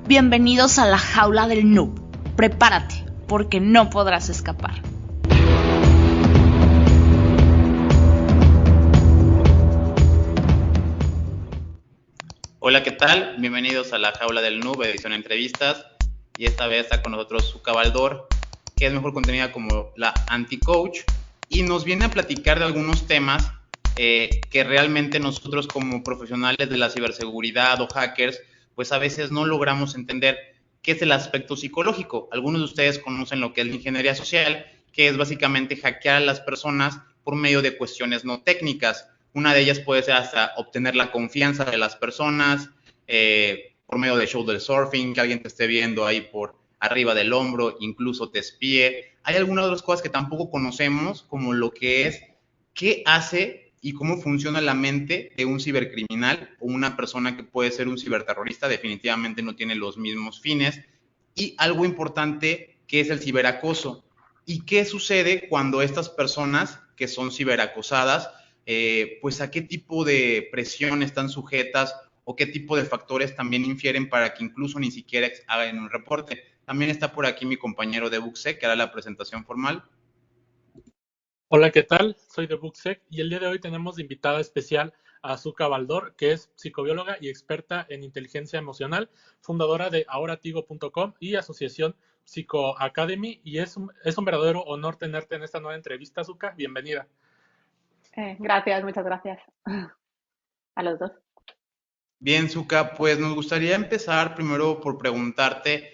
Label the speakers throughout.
Speaker 1: Bienvenidos a la jaula del noob. Prepárate, porque no podrás escapar.
Speaker 2: Hola, ¿qué tal? Bienvenidos a la jaula del noob, edición entrevistas. Y esta vez está con nosotros Zucca Baldor, que es mejor contenida como la anti-coach, y nos viene a platicar de algunos temas que realmente nosotros como profesionales de la ciberseguridad o hackers, pues a veces no logramos entender qué es el aspecto psicológico. Algunos de ustedes conocen lo que es la ingeniería social, que es básicamente hackear a las personas por medio de cuestiones no técnicas. Una de ellas puede ser hasta obtener la confianza de las personas, por medio de shoulder surfing, que alguien te esté viendo ahí por arriba del hombro, incluso te espíe. Hay algunas otras cosas que tampoco conocemos, como lo que es qué hace y cómo funciona la mente de un cibercriminal o una persona que puede ser un ciberterrorista. Definitivamente no tiene los mismos fines. Y algo importante que es el ciberacoso. ¿Y qué sucede cuando estas personas que son ciberacosadas, pues a qué tipo de presión están sujetas o qué tipo de factores también infieren para que incluso ni siquiera hagan un reporte? También está por aquí mi compañero de Buxec, que hará la presentación formal.
Speaker 3: Hola, ¿qué tal? Soy de Buxec y el día de hoy tenemos de invitada especial a Zucca Baldor, que es psicobióloga y experta en inteligencia emocional, fundadora de ahoratigo.com y asociación Psico Academy, y es un verdadero honor tenerte en esta nueva entrevista, Zucca. Bienvenida.
Speaker 4: Gracias, muchas gracias a los dos.
Speaker 2: Bien, Zucca, pues nos gustaría empezar primero por preguntarte,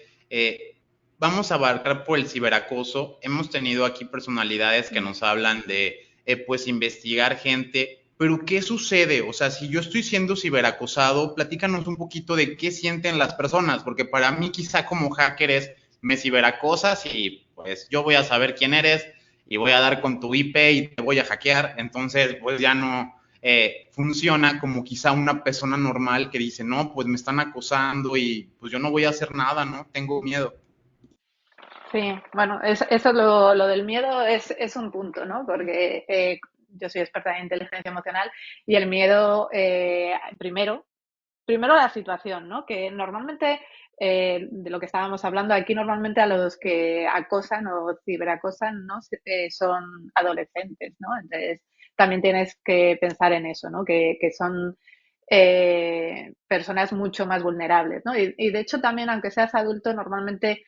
Speaker 2: vamos a abarcar por el ciberacoso. Hemos tenido aquí personalidades que nos hablan de, pues, investigar gente, pero ¿qué sucede? O sea, si yo estoy siendo ciberacosado, platícanos un poquito de qué sienten las personas, porque para mí quizá como hacker es, me ciberacosas y pues yo voy a saber quién eres y voy a dar con tu IP y te voy a hackear, entonces pues ya no funciona como quizá una persona normal que dice, no, pues me están acosando y pues yo no voy a hacer nada, ¿no? Tengo miedo.
Speaker 4: Sí, bueno, eso lo del miedo es un punto, ¿no? Porque yo soy experta en inteligencia emocional y el miedo, primero la situación, ¿no? Que normalmente, de lo que estábamos hablando aquí, normalmente a los que acosan o ciberacosan, ¿no? Son adolescentes, ¿no? Entonces, también tienes que pensar en eso, ¿no? Que son personas mucho más vulnerables, ¿no? Y de hecho también, aunque seas adulto, normalmente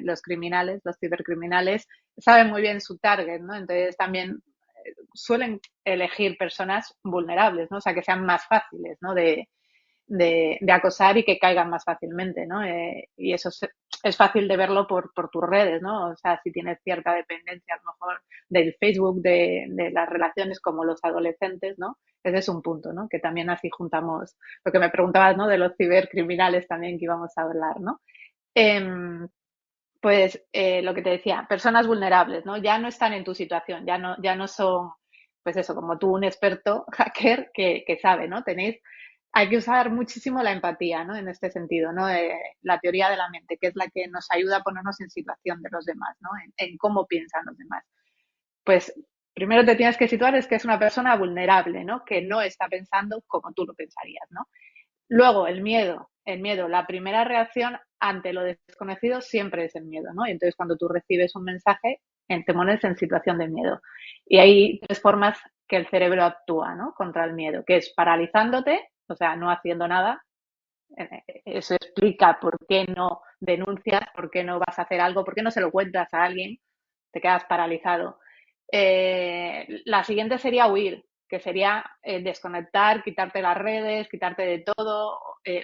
Speaker 4: los criminales, los cibercriminales, saben muy bien su target, ¿no? Entonces también suelen elegir personas vulnerables, ¿no? O sea, que sean más fáciles, ¿no? De acosar y que caigan más fácilmente, ¿no? Y eso es fácil de verlo por tus redes, ¿no? O sea, si tienes cierta dependencia a lo mejor del Facebook, de las relaciones como los adolescentes, ¿no? Ese es un punto, ¿no? Que también así juntamos lo que me preguntabas, ¿no? De los cibercriminales también que íbamos a hablar, ¿no? Pues lo que te decía, personas vulnerables, ¿no? Ya no están en tu situación, ya no son, pues eso, como tú, un experto hacker que sabe, ¿no? Hay que usar muchísimo la empatía, ¿no? En este sentido, ¿no? La teoría de la mente, que es la que nos ayuda a ponernos en situación de los demás, ¿no? En cómo piensan los demás. Pues primero te tienes que situar es que es una persona vulnerable, ¿no? Que no está pensando como tú lo pensarías, ¿no? Luego, el miedo, la primera reacción ante lo desconocido siempre es el miedo, ¿no? Y entonces cuando tú recibes un mensaje, te pones en situación de miedo. Y hay tres formas que el cerebro actúa, ¿no? Contra el miedo, que es paralizándote, o sea, no haciendo nada. Eso explica por qué no denuncias, por qué no vas a hacer algo, por qué no se lo cuentas a alguien, te quedas paralizado. La siguiente sería huir, que sería desconectar, quitarte las redes, quitarte de todo,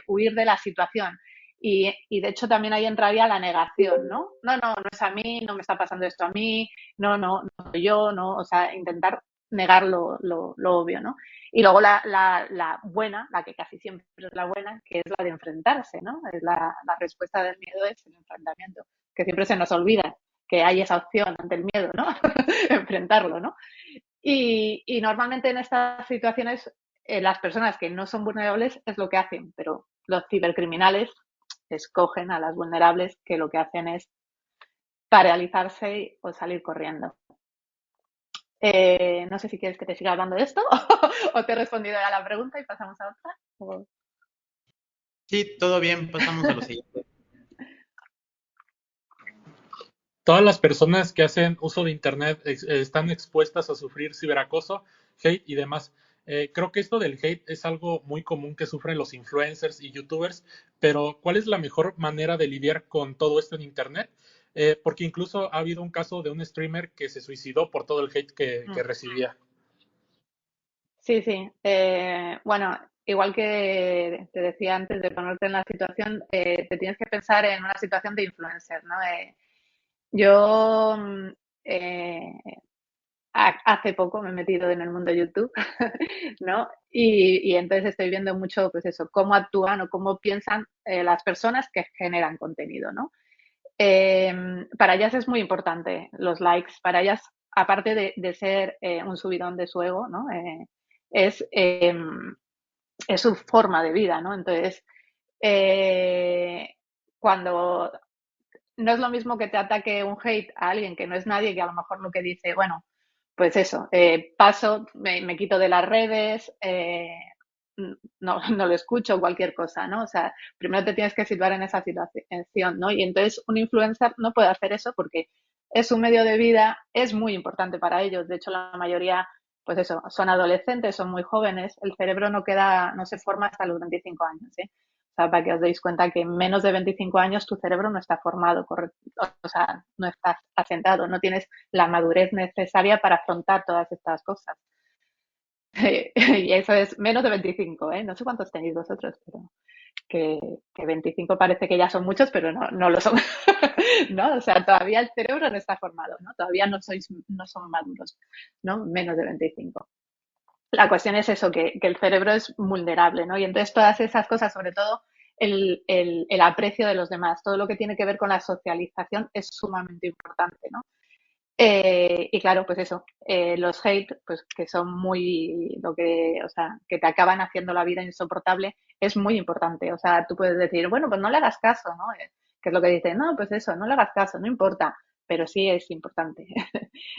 Speaker 4: huir de la situación. Y de hecho también ahí entraría la negación, ¿no? No es a mí, no me está pasando esto a mí, no soy yo, no, o sea, intentar negar lo obvio, ¿no? Y luego la buena, la que casi siempre es la buena, que es la de enfrentarse, ¿no? Es la respuesta del miedo es el enfrentamiento, que siempre se nos olvida que hay esa opción ante el miedo, ¿no? Enfrentarlo, ¿no? Y normalmente en estas situaciones las personas que no son vulnerables es lo que hacen, pero los cibercriminales escogen a las vulnerables que lo que hacen es paralizarse o salir corriendo. No sé si quieres que te siga hablando de esto o te he respondido a la pregunta y pasamos a otra.
Speaker 2: Sí, todo bien, pasamos a lo siguiente.
Speaker 3: Todas las personas que hacen uso de Internet están expuestas a sufrir ciberacoso, hate y demás. Creo que esto del hate es algo muy común que sufren los influencers y youtubers, pero ¿cuál es la mejor manera de lidiar con todo esto en Internet? Porque incluso ha habido un caso de un streamer que se suicidó por todo el hate que
Speaker 4: Mm.
Speaker 3: recibía.
Speaker 4: Sí, sí. Bueno, igual que te decía antes de ponerte en la situación, te tienes que pensar en una situación de influencer, ¿no? Yo eh, hace poco me he metido en el mundo de YouTube, ¿no? Y entonces estoy viendo mucho, pues eso, cómo actúan o cómo piensan las personas que generan contenido, ¿no? Para ellas es muy importante los likes, para ellas, aparte de ser un subidón de su ego, ¿no? Es, eh, es su forma de vida, ¿no? Entonces, eh, cuando no es lo mismo que te ataque un hate a alguien que no es nadie, que a lo mejor lo que dice, bueno, pues eso, paso, me quito de las redes, no, no lo escucho, cualquier cosa, ¿no? O sea, primero te tienes que situar en esa situación, ¿no? Y entonces un influencer no puede hacer eso porque es un medio de vida, es muy importante para ellos. De hecho, la mayoría, pues eso, son adolescentes, son muy jóvenes, el cerebro no queda, no se forma hasta los 25 años, ¿eh? O sea, para que os deis cuenta que en menos de 25 años tu cerebro no está formado, o sea, no está asentado, no tienes la madurez necesaria para afrontar todas estas cosas. Y eso es menos de 25, ¿eh? No sé cuántos tenéis vosotros, pero que, que 25 parece que ya son muchos, pero no, no lo son. ¿No? O sea, todavía el cerebro no está formado, ¿no? Todavía no son maduros, ¿no? Menos de 25. La cuestión es eso, que el cerebro es vulnerable, ¿no? Y entonces todas esas cosas, sobre todo el aprecio de los demás, todo lo que tiene que ver con la socialización es sumamente importante, ¿no? Y claro, pues eso, los hate, pues que son muy, o sea, que te acaban haciendo la vida insoportable, es muy importante. O sea, tú puedes decir, bueno, pues no le hagas caso, ¿no? Que es lo que dice, no, pues eso, no le hagas caso, no importa, pero sí es importante.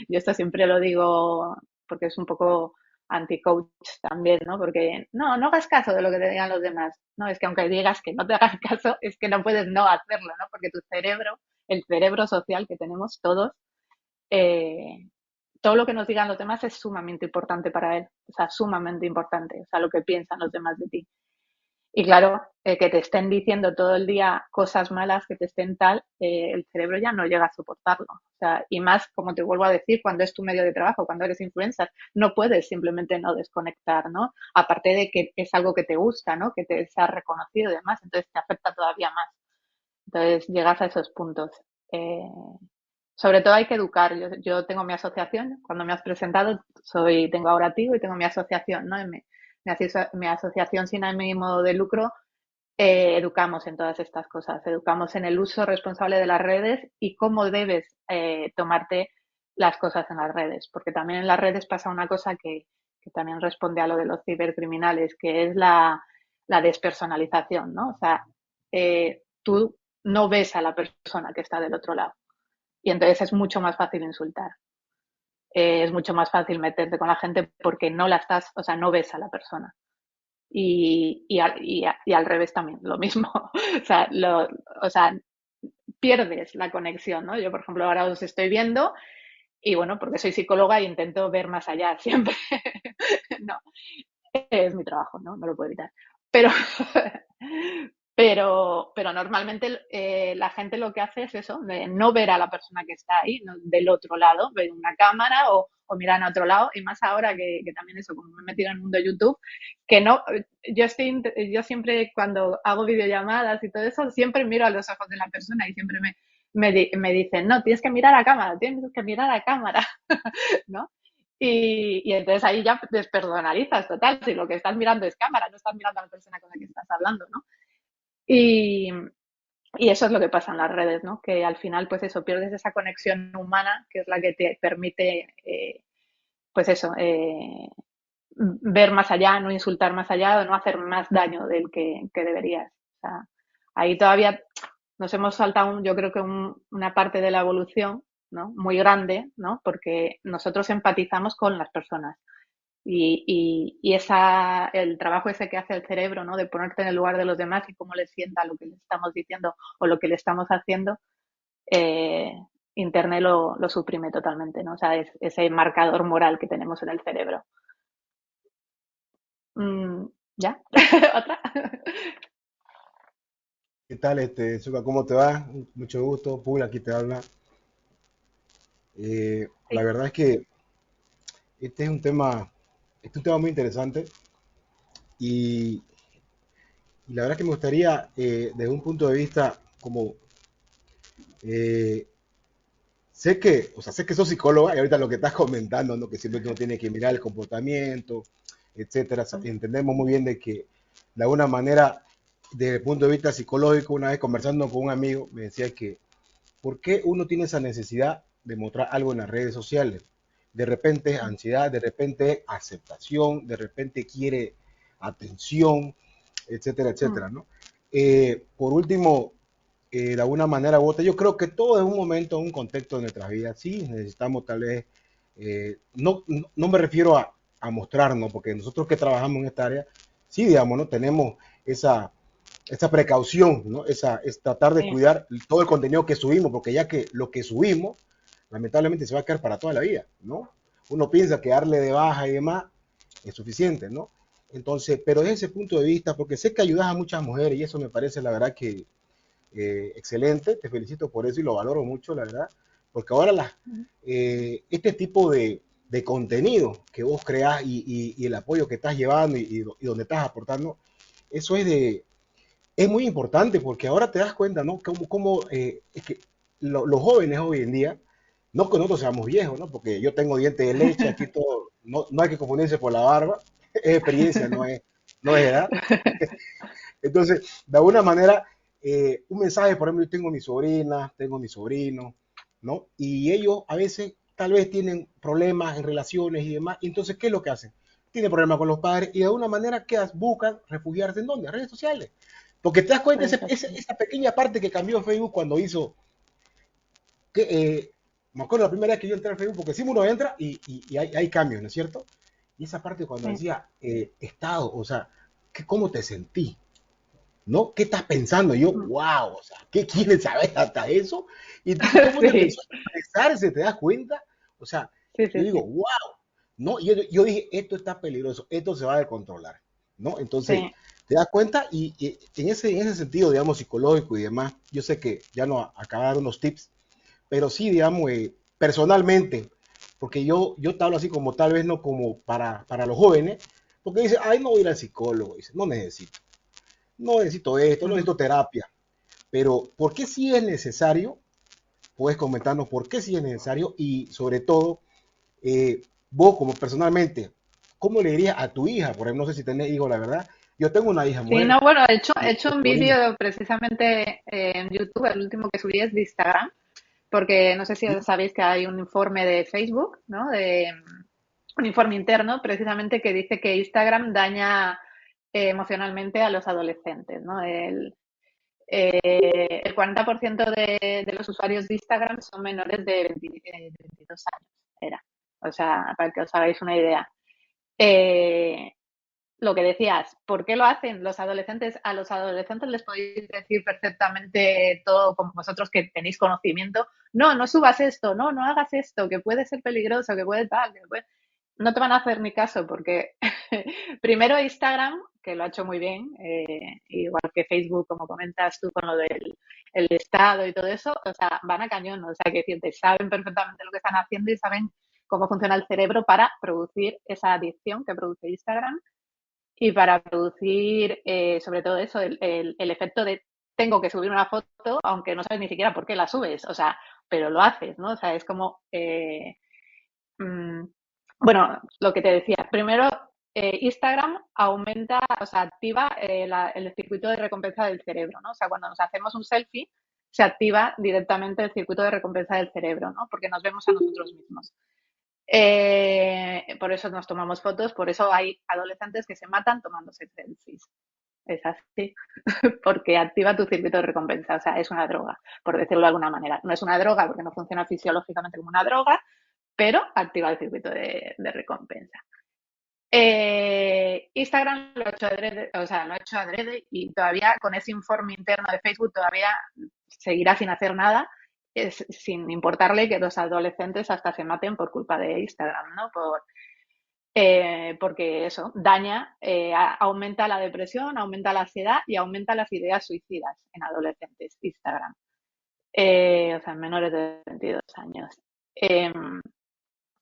Speaker 4: Yo esto siempre lo digo porque es un poco anti-coach también, ¿no? Porque no, no hagas caso de lo que te digan los demás. No, es que aunque digas que no te hagas caso, es que no puedes no hacerlo, ¿no? Porque tu cerebro, el cerebro social que tenemos todos, eh, todo lo que nos digan los demás es sumamente importante para él, o sea, sumamente importante, o sea, lo que piensan los demás de ti. Y claro, que te estén diciendo todo el día cosas malas, que te estén tal, el cerebro ya no llega a soportarlo. O sea, y más, como te vuelvo a decir, cuando es tu medio de trabajo, cuando eres influencer, no puedes simplemente no desconectar, ¿no? Aparte de que es algo que te gusta, ¿no? Que te sea reconocido y demás, entonces te afecta todavía más. Entonces llegas a esos puntos. Eh, Sobre todo hay que educar. Yo tengo mi asociación, cuando me has presentado, tengo ahora Tigo y tengo mi asociación, ¿no? Mi asociación sin ánimo de lucro, educamos en todas estas cosas, educamos en el uso responsable de las redes y cómo debes tomarte las cosas en las redes, porque también en las redes pasa una cosa que también responde a lo de los cibercriminales, que es la despersonalización, ¿no? O sea, tú no ves a la persona que está del otro lado y entonces es mucho más fácil insultar. Es mucho más fácil meterte con la gente porque no la estás, o sea, no ves a la persona. Y al revés también, lo mismo. O sea, pierdes la conexión, ¿no? Yo, por ejemplo, ahora os estoy viendo y bueno, porque soy psicóloga e intento ver más allá siempre. No, es mi trabajo, ¿no? No lo puedo evitar. Pero, pero normalmente la gente lo que hace es eso, de no ver a la persona que está ahí, ¿no? Del otro lado, ver una cámara o mirar a otro lado, y más ahora que también eso, como me he metido en el mundo de YouTube, que no, yo siempre cuando hago videollamadas y todo eso, siempre miro a los ojos de la persona y siempre me dicen, no, tienes que mirar a cámara, tienes que mirar a cámara, ¿no? Y entonces ahí ya despersonalizas total, si lo que estás mirando es cámara, no estás mirando a la persona con la que estás hablando, ¿no? Y, y eso es lo que pasa en las redes, ¿no? Que al final, pues eso, pierdes esa conexión humana que es la que te permite, pues eso, ver más allá, no insultar más allá o no hacer más daño del que deberías. O sea, ahí todavía nos hemos saltado, yo creo que una parte de la evolución, ¿no? Muy grande, ¿no? Porque nosotros empatizamos con las personas. El trabajo ese que hace el cerebro, ¿no? De ponerte en el lugar de los demás y cómo les sienta lo que le estamos diciendo o lo que le estamos haciendo, eh, Internet lo suprime totalmente, ¿no? O sea, es ese marcador moral que tenemos en el cerebro. ¿Ya? ¿Otra?
Speaker 5: ¿Qué tal, Zuka? ¿Cómo te va? Mucho gusto. Pul, aquí te habla. La
Speaker 4: Sí.
Speaker 5: verdad es que este es un tema muy interesante y, y la verdad es que me gustaría, desde un punto de vista como, eh, sé que sos psicóloga y ahorita lo que estás comentando, ¿no? Que siempre uno tiene que mirar el comportamiento, etcétera. Entendemos muy bien de que, de alguna manera, desde el punto de vista psicológico, una vez conversando con un amigo, me decía que ¿por qué uno tiene esa necesidad de mostrar algo en las redes sociales? De repente es ansiedad, de repente es aceptación, de repente quiere atención, etcétera, etcétera, ¿no? Por último, de alguna manera u otra, yo creo que todo es un momento, un contexto de nuestras vidas. Sí, necesitamos tal vez, no me refiero a mostrarnos, porque nosotros que trabajamos en esta área, sí, digamos, ¿no? Tenemos esa precaución, ¿no? Es tratar de
Speaker 4: Sí,
Speaker 5: cuidar todo el contenido que subimos, porque ya que lo que subimos, lamentablemente se va a quedar para toda la vida, ¿no? Uno piensa que darle de baja y demás es suficiente, ¿no? Entonces, pero desde ese punto de vista, porque sé que ayudas a muchas mujeres y eso me parece la verdad que excelente, te felicito por eso y lo valoro mucho, la verdad, porque ahora este tipo de contenido que vos creás y el apoyo que estás llevando y donde estás aportando, eso es muy importante porque ahora te das cuenta, ¿no? Es que los jóvenes hoy en día, no que nosotros seamos viejos, ¿no? Porque yo tengo dientes de leche, aquí todo, no hay que confundirse por la barba, es experiencia, no es edad. Entonces, de alguna manera, un mensaje, por ejemplo, yo tengo mi sobrina, tengo mi sobrino, ¿no? Y ellos a veces tal vez tienen problemas en relaciones y demás. Y entonces, ¿qué es lo que hacen? Tienen problemas con los padres y de alguna manera, ¿qué hacen? Buscan refugiarse en dónde? En redes sociales. Porque te das cuenta, esa pequeña parte que cambió Facebook cuando hizo, que, me acuerdo la primera vez que yo entré a Facebook, porque si uno entra y hay cambios, ¿no es cierto? Y esa parte cuando
Speaker 4: sí,
Speaker 5: decía estado, o sea, ¿cómo te sentí? ¿No? ¿Qué estás pensando? Y yo, wow, o sea, ¿qué quieres saber hasta eso? Y entonces, ¿cómo te
Speaker 4: sí,
Speaker 5: empezó a expresarse? ¿Te das cuenta? O sea,
Speaker 4: sí,
Speaker 5: yo
Speaker 4: sí,
Speaker 5: digo,
Speaker 4: sí,
Speaker 5: wow, ¿no? Y yo dije, esto está peligroso, esto se va a descontrolar, ¿no? Entonces,
Speaker 4: sí.
Speaker 5: te das cuenta y en ese sentido, digamos, psicológico y demás, yo sé que ya no acabo de dar unos tips, pero sí, digamos, personalmente, porque yo te hablo así como tal vez no como para los jóvenes, porque dice, ay, no voy a ir al psicólogo, dice, no necesito esto, no
Speaker 4: Ujú.
Speaker 5: necesito terapia, pero ¿por qué sí es necesario? Puedes comentarnos por qué sí es necesario y sobre todo, eh, vos como personalmente, ¿cómo le dirías a tu hija? Por ejemplo, no sé si tenés hijos, la verdad. Yo tengo una hija
Speaker 4: Sí, no,
Speaker 5: mujer,
Speaker 4: bueno, he hecho
Speaker 5: mi
Speaker 4: un
Speaker 5: sobrina.
Speaker 4: vídeo precisamente en YouTube, el último que subí es de Instagram, porque no sé si sabéis que hay un informe de Facebook, ¿no? Un informe interno precisamente que dice que Instagram daña emocionalmente a los adolescentes, ¿no? El 40% de los usuarios de Instagram son menores de 22 años, era. O sea, para que os hagáis una idea. Eh, lo que decías, ¿por qué lo hacen los adolescentes? A los adolescentes les podéis decir perfectamente todo como vosotros que tenéis conocimiento. No, no subas esto, no, no hagas esto, que puede ser peligroso, que puede tal, no te van a hacer ni caso porque primero Instagram, que lo ha hecho muy bien, igual que Facebook, como comentas tú con lo del el Estado y todo eso, o sea, van a cañón, o sea, que decirte, saben perfectamente lo que están haciendo y saben cómo funciona el cerebro para producir esa adicción que produce Instagram y para producir, sobre todo eso, el efecto de tengo que subir una foto, aunque no sabes ni siquiera por qué la subes, o sea, pero lo haces, ¿no? O sea, es como, mm, bueno, lo que te decía, primero, Instagram aumenta, o sea, activa el circuito de recompensa del cerebro, ¿no? O sea, cuando nos hacemos un selfie, se activa directamente el circuito de recompensa del cerebro, ¿no? Porque nos vemos a nosotros mismos. Por eso nos tomamos fotos, por eso hay adolescentes que se matan tomándose selfies. Es así, porque activa tu circuito de recompensa, o sea, es una droga, por decirlo de alguna manera. No es una droga porque no funciona fisiológicamente como una droga, pero activa el circuito de recompensa. Instagram lo he hecho adrede, o sea, lo he hecho adrede y todavía con ese informe interno de Facebook todavía seguirá sin hacer nada, sin importarle que los adolescentes hasta se maten por culpa de Instagram, ¿no? Porque eso daña, aumenta la depresión, aumenta la ansiedad y aumenta las ideas suicidas en adolescentes, Instagram. O sea, en menores de 22 años.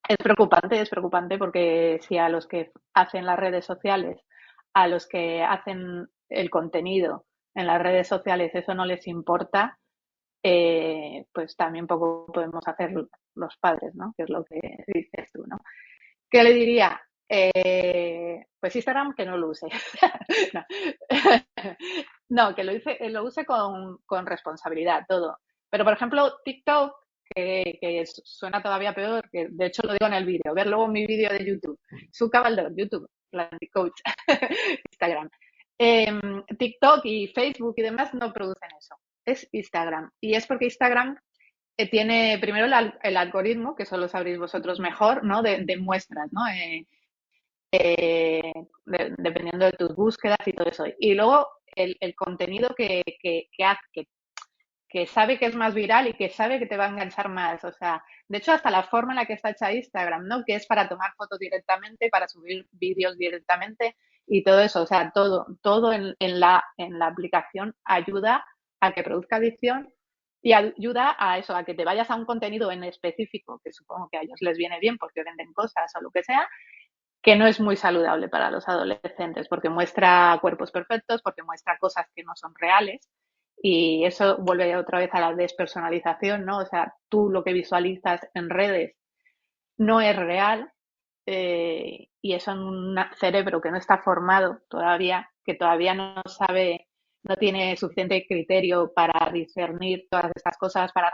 Speaker 4: Es preocupante porque si a los que hacen las redes sociales, a los que hacen el contenido en las redes sociales, eso no les importa, pues también poco podemos hacer los padres, ¿no? Que es lo que dices tú, ¿no? ¿Qué le diría? Pues Instagram que no lo use. No. No, que lo use con responsabilidad, todo. Pero, por ejemplo, TikTok, que suena todavía peor, que de hecho lo digo en el vídeo, ver luego mi vídeo de YouTube, su cabaldor, YouTube, la coach, Instagram. TikTok y Facebook y demás no producen eso, es Instagram. Y es porque Instagram tiene primero el algoritmo, que eso lo sabréis vosotros mejor, ¿no? De muestras, ¿no? Dependiendo de tus búsquedas y todo eso. Y luego el contenido que sabe que es más viral y que sabe que te va a enganchar más. O sea, de hecho, hasta la forma en la que está hecha Instagram, ¿no? Que es para tomar fotos directamente, para subir vídeos directamente y todo eso. O sea, todo en la aplicación ayuda a que produzca adicción y ayuda a eso, a que te vayas a un contenido en específico, que supongo que a ellos les viene bien porque venden cosas o lo que sea, que no es muy saludable para los adolescentes, porque muestra cuerpos perfectos, porque muestra cosas que no son reales, y eso vuelve otra vez a la despersonalización, ¿no? O sea, tú lo que visualizas en redes no es real, y eso en un cerebro que no está formado todavía, que todavía no sabe, no tiene suficiente criterio para discernir todas estas cosas, para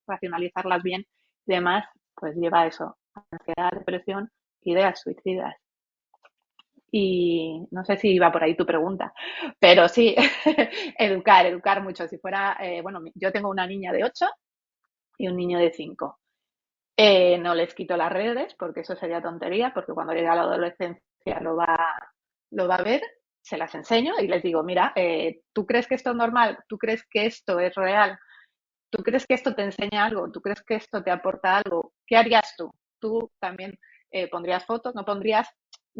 Speaker 4: racionalizarlas bien y demás, pues lleva a eso, ansiedad, depresión, ideas suicidas. Y no sé si iba por ahí tu pregunta, pero sí, educar mucho. Si fuera, bueno, yo tengo una niña de 8 y un niño de 5. No les quito las redes porque eso sería tontería, porque cuando llegue a la adolescencia lo va a ver, se las enseño y les digo, mira, ¿tú crees que esto es normal? ¿Tú crees que esto es real? ¿Tú crees que esto te enseña algo? ¿Tú crees que esto te aporta algo? ¿Qué harías tú? Tú también pondrías fotos, no pondrías,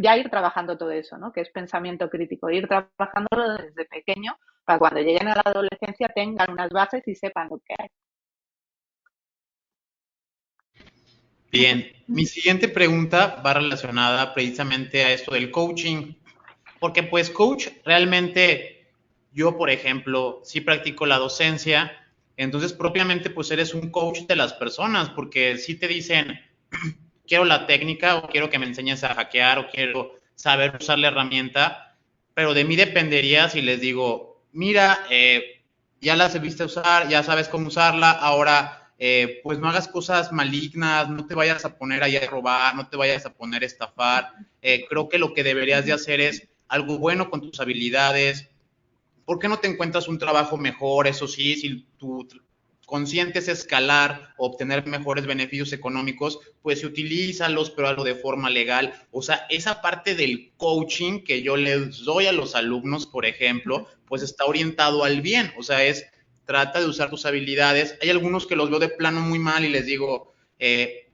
Speaker 4: ya ir trabajando todo eso, ¿no? Que es pensamiento crítico, ir trabajándolo desde pequeño para cuando lleguen a la adolescencia tengan unas bases y sepan lo que hay.
Speaker 2: Bien, mi siguiente pregunta va relacionada precisamente a esto del coaching, porque pues coach realmente yo, por ejemplo, sí practico la docencia, entonces propiamente pues eres un coach de las personas, porque si te dicen, quiero la técnica o quiero que me enseñes a hackear o quiero saber usar la herramienta, pero de mí dependería si les digo, mira, ya la sabiste usar, ya sabes cómo usarla, ahora pues no hagas cosas malignas, no te vayas a poner ahí a robar, no te vayas a poner a estafar. Creo que lo que deberías de hacer es algo bueno con tus habilidades. ¿Por qué no te encuentras un trabajo mejor? Eso sí, si tu consciente es escalar, obtener mejores beneficios económicos, pues utilízalos, pero hazlo de forma legal. O sea, esa parte del coaching que yo les doy a los alumnos, por ejemplo, pues está orientado al bien. O sea, trata de usar tus habilidades. Hay algunos que los veo de plano muy mal y les digo,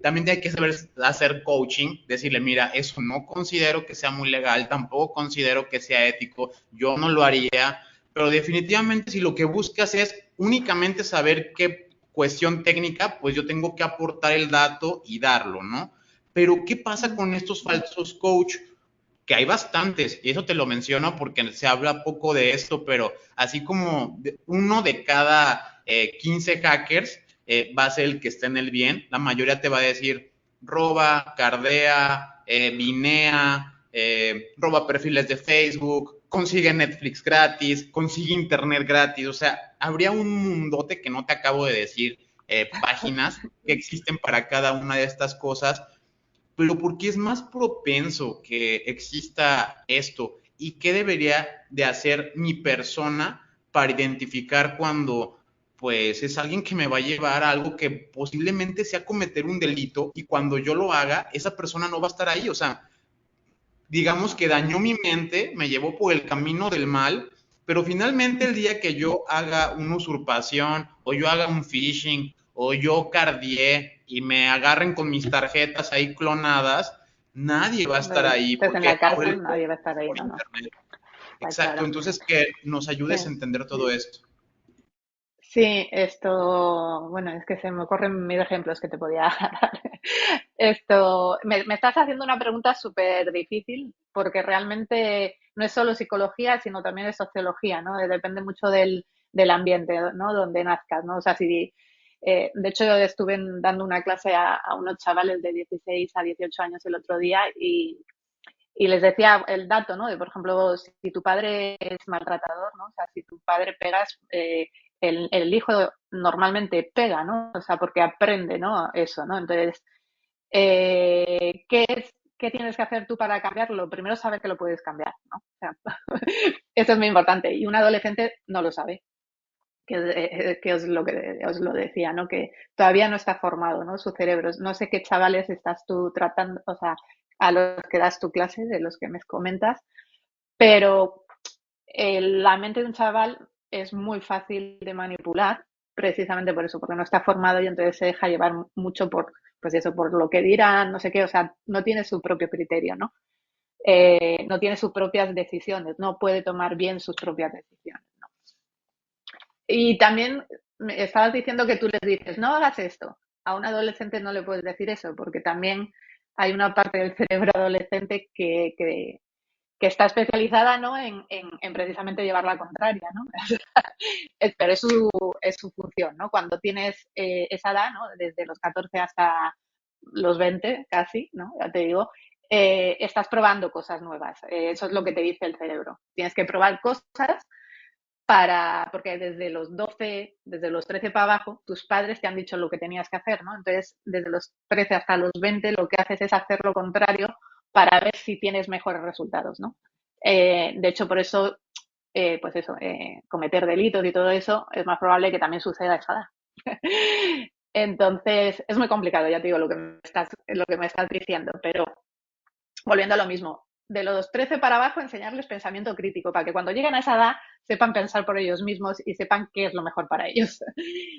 Speaker 2: también hay que saber hacer coaching, decirle, mira, eso no considero que sea muy legal, tampoco considero que sea ético, yo no lo haría, pero definitivamente si lo que buscas es únicamente saber qué cuestión técnica, pues yo tengo que aportar el dato y darlo, ¿no? Pero ¿qué pasa con estos falsos coach? Que hay bastantes, y eso te lo menciono porque se habla poco de esto, pero así como uno de cada 15 hackers va a ser el que esté en el bien, la mayoría te va a decir roba, cardea, binea, roba perfiles de Facebook, consigue Netflix gratis, consigue internet gratis, o sea, habría un mundote que no te acabo de decir, páginas que existen para cada una de estas cosas, pero porque es más propenso que exista esto y qué debería de hacer mi persona para identificar cuando pues es alguien que me va a llevar a algo que posiblemente sea cometer un delito y cuando yo lo haga, esa persona no va a estar ahí, o sea, digamos que dañó mi mente, me llevó por el camino del mal, pero finalmente el día que yo haga una usurpación o yo haga un phishing o yo cardié y me agarren con mis tarjetas ahí clonadas, nadie va a estar
Speaker 4: Hombre,
Speaker 2: ahí
Speaker 4: estés en
Speaker 2: porque
Speaker 4: la
Speaker 2: ahora el
Speaker 4: cárcel, nadie va a estar ahí,
Speaker 2: por
Speaker 4: no, no,
Speaker 2: internet.
Speaker 4: está
Speaker 2: Exacto,
Speaker 4: claro.
Speaker 2: entonces que nos
Speaker 4: Sí.
Speaker 2: ayudes a entender todo esto.
Speaker 4: Sí, esto, bueno, es que se me ocurren mil ejemplos que te podía dar. Esto, me estás haciendo una pregunta súper difícil porque realmente no es solo psicología, sino también es sociología, ¿no? Depende mucho del ambiente, ¿no? Donde nazcas, ¿no? O sea, si, de hecho, yo estuve dando una clase a unos chavales de 16 a 18 años el otro día y les decía el dato, ¿no? De, por ejemplo, si tu padre es maltratador, ¿no? O sea, si tu padre pegas, el hijo normalmente pega, ¿no? O sea, porque aprende, ¿no? Eso, ¿no? Entonces, ¿qué tienes que hacer tú para cambiarlo? Primero saber que lo puedes cambiar, ¿no? O sea, eso es muy importante. Y un adolescente no lo sabe, que os lo decía, ¿no? Que todavía no está formado, ¿no? Su cerebro. No sé qué chavales estás tú tratando, o sea, a los que das tu clase, de los que me comentas, pero la mente de un chaval es muy fácil de manipular, precisamente por eso, porque no está formado y entonces se deja llevar mucho por, pues eso, por lo que dirán, no sé qué, o sea, no tiene su propio criterio, ¿no? No tiene sus propias decisiones, no puede tomar bien sus propias decisiones, ¿no? Y también me estabas diciendo que tú les dices, no hagas esto. A un adolescente no le puedes decir eso, porque también hay una parte del cerebro adolescente que está especializada, ¿no? En precisamente llevar la contraria, ¿no? Pero es su función, ¿no? Cuando tienes esa edad, ¿no? Desde los 14 hasta los 20 casi, ¿no? Ya te digo, estás probando cosas nuevas. Eso es lo que te dice el cerebro. Tienes que probar cosas porque desde los 12, desde los 13 para abajo, tus padres te han dicho lo que tenías que hacer, ¿no? Entonces, desde los 13 hasta los 20, lo que haces es hacer lo contrario para ver si tienes mejores resultados, ¿no? De hecho, por eso, pues eso, cometer delitos y todo eso es más probable que también suceda a esa edad. Entonces, es muy complicado, ya te digo, lo que me estás diciendo, pero volviendo a lo mismo, de los 13 para abajo enseñarles pensamiento crítico para que cuando lleguen a esa edad sepan pensar por ellos mismos y sepan qué es lo mejor para ellos.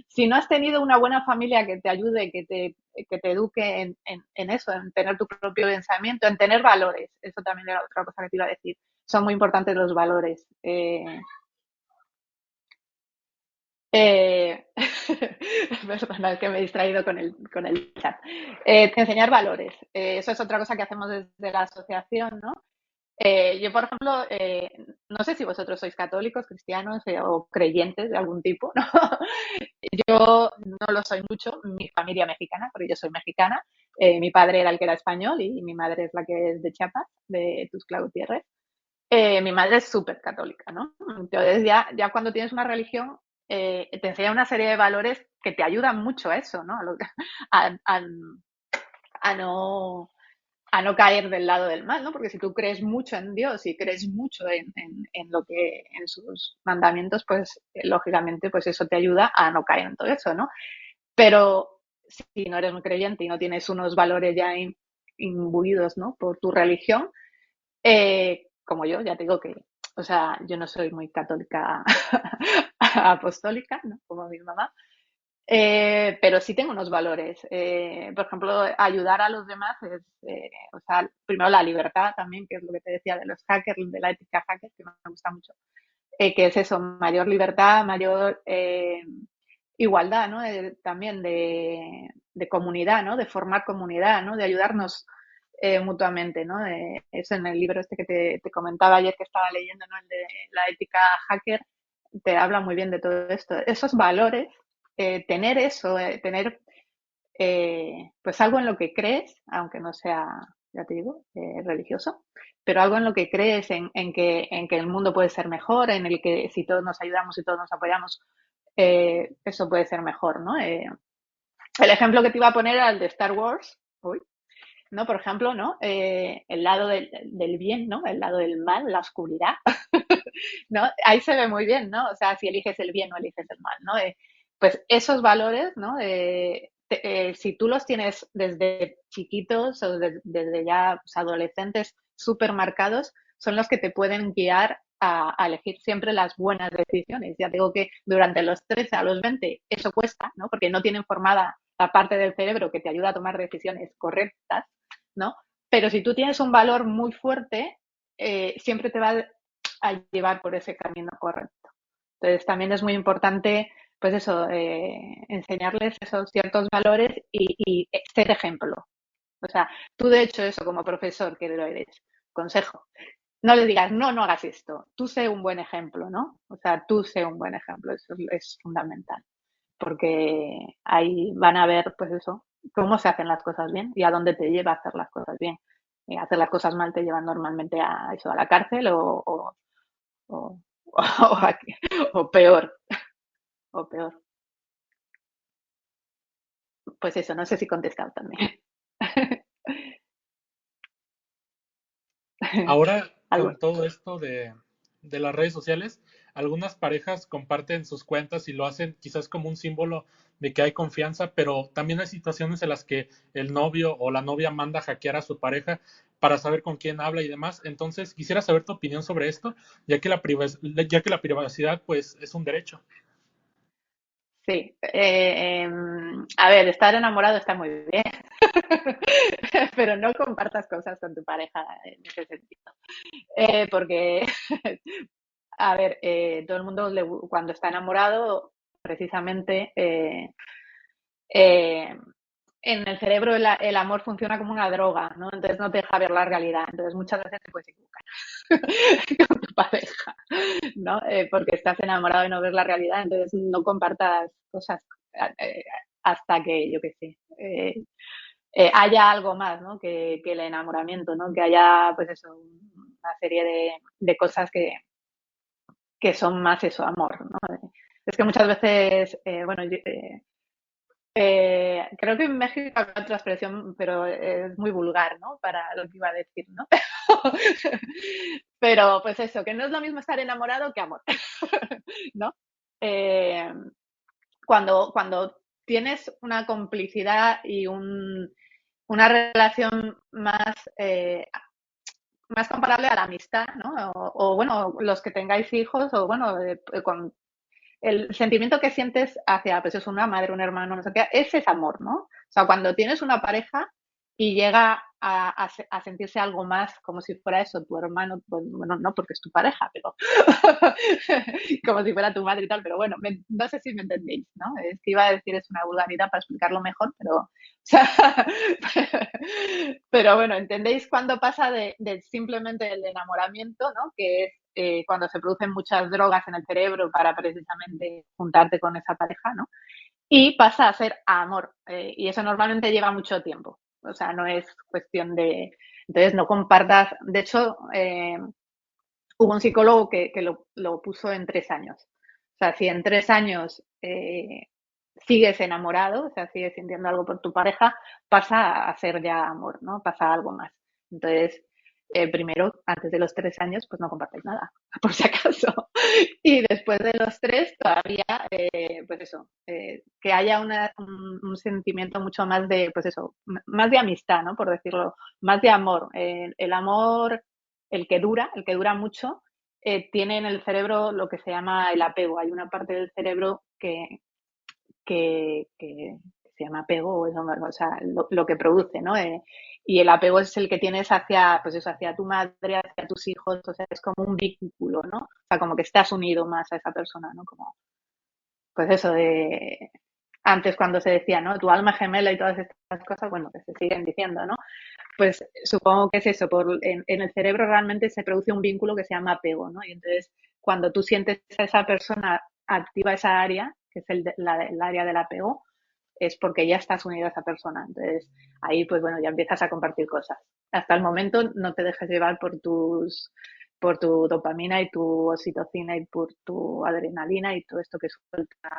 Speaker 4: Si no has tenido una buena familia que te ayude, que te eduque en eso, en tener tu propio pensamiento, en tener valores, eso también era otra cosa que te iba a decir. Son muy importantes los valores. Eh, perdona, es que me he distraído con el chat. Enseñar valores. Eso es otra cosa que hacemos desde la asociación, ¿no? Yo, por ejemplo, no sé si vosotros sois católicos, cristianos o creyentes de algún tipo, ¿no? Yo no lo soy mucho, mi familia mexicana, porque yo soy mexicana. Mi padre era el que era español y mi madre es la que es de Chiapas, de Tuxtla Gutiérrez. Mi madre es súper católica, ¿no? Entonces ya cuando tienes una religión, te enseña una serie de valores que te ayudan mucho a eso, ¿no? A, a, a no a no caer del lado del mal, ¿no? Porque si tú crees mucho en Dios y crees mucho en lo que, en sus mandamientos, pues lógicamente, pues eso te ayuda a no caer en todo eso, ¿no? Pero si no eres un creyente y no tienes unos valores ya imbuidos, ¿no? Por tu religión, como yo, ya te digo que, o sea, yo no soy muy católica apostólica, ¿no? Como mi mamá, pero sí tengo unos valores. Por ejemplo, ayudar a los demás es, o sea, primero la libertad también, que es lo que te decía de los hackers, de la ética hacker, que me gusta mucho, que es eso, mayor libertad, mayor igualdad, ¿no? También de comunidad, ¿no? De formar comunidad, ¿no? De ayudarnos mutuamente, ¿no? Eso en el libro este que te comentaba ayer que estaba leyendo, ¿no? El de la ética hacker, te habla muy bien de todo esto. Esos valores, tener eso, tener pues algo en lo que crees, aunque no sea, ya te digo, religioso, pero algo en lo que crees, en que el mundo puede ser mejor, en el que si todos nos ayudamos y todos nos apoyamos, eso puede ser mejor, ¿no? El ejemplo que te iba a poner era el de Star Wars, uy, ¿no? Por ejemplo, ¿no? El lado del bien, ¿no? El lado del mal, la oscuridad, ¿no? Ahí se ve muy bien, ¿no? O sea, si eliges el bien o eliges el mal, ¿no? Pues esos valores, ¿no? Si tú los tienes desde chiquitos o desde ya pues, adolescentes súper marcados son los que te pueden guiar a elegir siempre las buenas decisiones. Ya digo que durante los 13 a los 20 eso cuesta, ¿no? Porque no tienen formada la parte del cerebro que te ayuda a tomar decisiones correctas, ¿no? Pero si tú tienes un valor muy fuerte, siempre te va a llevar por ese camino correcto. Entonces también es muy importante, pues eso, enseñarles esos ciertos valores y ser ejemplo. O sea, tú de hecho eso como profesor que lo eres, consejo, no le digas, no, no hagas esto, tú sé un buen ejemplo, ¿no? O sea, tú sé un buen ejemplo, eso es fundamental, porque ahí van a ver, pues eso, cómo se hacen las cosas bien y a dónde te lleva a hacer las cosas bien. Hacer las cosas mal te llevan normalmente a eso, a la cárcel o, o peor, o peor. Pues eso, no sé si he contestado también.
Speaker 3: Ahora,
Speaker 4: Algo.
Speaker 3: con todo esto de las redes sociales, algunas parejas comparten sus cuentas y lo hacen quizás como un símbolo de que hay confianza, pero también hay situaciones en las que el novio o la novia manda a hackear a su pareja para saber con quién habla y demás. Entonces, quisiera saber tu opinión sobre esto, ya que la privacidad pues es un derecho.
Speaker 4: Sí. A ver, estar enamorado está muy bien, pero no compartas cosas con tu pareja en ese sentido. Porque, a ver, todo el mundo cuando está enamorado, precisamente, eh, en el cerebro el amor funciona como una droga, ¿no? Entonces no te deja ver la realidad. Entonces muchas veces te puedes equivocar con tu pareja, ¿no? Porque estás enamorado y no ves la realidad, entonces no compartas cosas eh, hasta que, yo qué sé, haya algo más, ¿no? Que el enamoramiento, ¿no? Que haya, pues eso, una serie de cosas que son más eso, amor, ¿no? Es que muchas veces, bueno, creo que en México hay otra expresión, pero es muy vulgar, ¿no? Para lo que iba a decir, ¿no? Pero pues eso, que no es lo mismo estar enamorado que amor, ¿no? Eh, cuando tienes una complicidad y una relación más comparable a la amistad, ¿no? O bueno, los que tengáis hijos, o bueno, con el sentimiento que sientes hacia, pues es una madre, un hermano, no sé qué, ese es amor, ¿no? O sea, cuando tienes una pareja y llega a sentirse algo más, como si fuera eso, tu hermano, pues, bueno, no porque es tu pareja, pero como si fuera tu madre y tal, pero bueno, no sé si me entendéis, ¿no? Es que iba a decir es una vulgaridad para explicarlo mejor, pero, o sea, pero bueno, ¿entendéis cuando pasa de simplemente el enamoramiento, ¿no? Que es cuando se producen muchas drogas en el cerebro para precisamente juntarte con esa pareja, ¿no? Y pasa a ser amor. Y eso normalmente lleva mucho tiempo. O sea, no es cuestión de... Entonces, no compartas... De hecho, hubo un psicólogo que lo puso en 3 años. O sea, si en 3 años sigues enamorado, o sea, sigues sintiendo algo por tu pareja, pasa a ser ya amor, ¿no? Pasa a algo más. Entonces, primero, antes de los 3 años, pues no compartáis nada, por si acaso. Y después de los 3, todavía, pues eso, que haya un sentimiento mucho más de, pues eso, más de amistad, ¿no? Por decirlo, más de amor. El amor, el que dura mucho, tiene en el cerebro lo que se llama el apego. Hay una parte del cerebro que se llama apego, o sea, lo que produce, ¿no? Y el apego es el que tienes hacia, pues eso, hacia tu madre, hacia tus hijos, o sea, es como un vínculo, ¿no? O sea, como que estás unido más a esa persona, ¿no? Como, pues eso de antes cuando se decía, ¿no? Tu alma gemela y todas estas cosas, bueno, que se siguen diciendo, ¿no? Pues supongo que es eso, en el cerebro realmente se produce un vínculo que se llama apego, ¿no? Y entonces cuando tú sientes a esa persona activa esa área, que es el área del apego, es porque ya estás unido a esa persona. Entonces ahí pues bueno, ya empiezas a compartir cosas. Hasta el momento no te dejes llevar por tu dopamina y tu oxitocina y por tu adrenalina y todo esto que suelta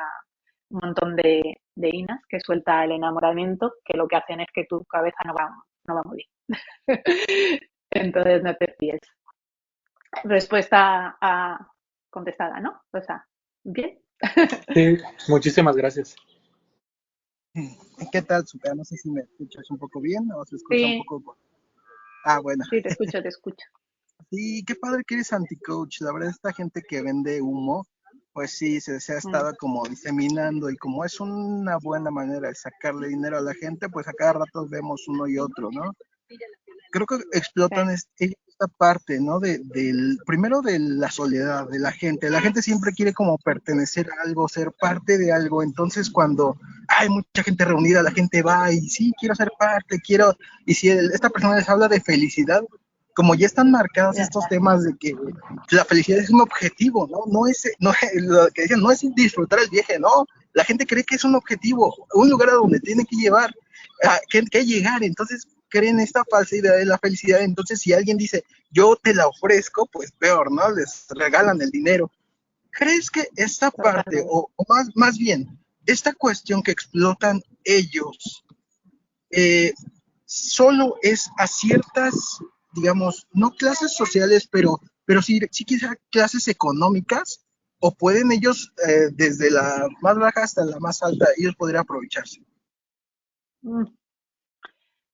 Speaker 4: un montón de inas que suelta el enamoramiento, que lo que hacen es que tu cabeza no va muy bien. Entonces no te fíes. Respuesta contestada, ¿no? O sea, bien.
Speaker 3: Sí, muchísimas gracias.
Speaker 6: ¿Qué tal, Zuka? No sé si me escuchas un poco bien o se escucha un
Speaker 4: Sí,
Speaker 6: poco. Bueno.
Speaker 4: Sí, te escucho, te escucho.
Speaker 6: Sí, qué padre que eres anti-coach. La verdad, esta gente que vende humo, pues sí, se ha estado como diseminando y como es una buena manera de sacarle dinero a la gente, pues a cada rato vemos uno y otro, ¿no? Creo que explotan esta parte, ¿no? Primero de la soledad de la gente. La gente siempre quiere como pertenecer a algo, ser parte de algo. Entonces, cuando hay mucha gente reunida, la gente va y sí, quiero ser parte, quiero. Y si esta persona les habla de felicidad, como ya están marcados estos temas de que la felicidad es un objetivo, ¿no? No es lo que decían, no es disfrutar el viaje, no. La gente cree que es un objetivo, un lugar a donde tiene que llevar, que llegar. Entonces, creen esta falsa idea de la felicidad. Entonces, si alguien dice, yo te la ofrezco, pues peor, ¿no? Les regalan el dinero. ¿Crees que esta parte, o más bien, esta cuestión que explotan ellos, solo es a ciertas, digamos, no clases sociales, pero sí quizá clases económicas, o pueden ellos, desde la más baja hasta la más alta, ellos podrían aprovecharse?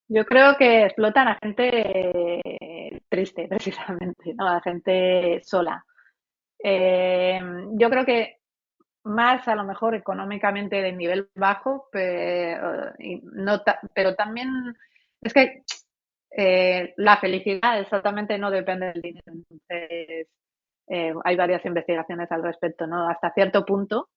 Speaker 4: Yo creo que explotan a gente triste, precisamente, ¿no? A gente sola. Yo creo que más a lo mejor económicamente de nivel bajo, pero también es que la felicidad exactamente no depende del dinero. Entonces, hay varias investigaciones al respecto, ¿no? Hasta cierto punto,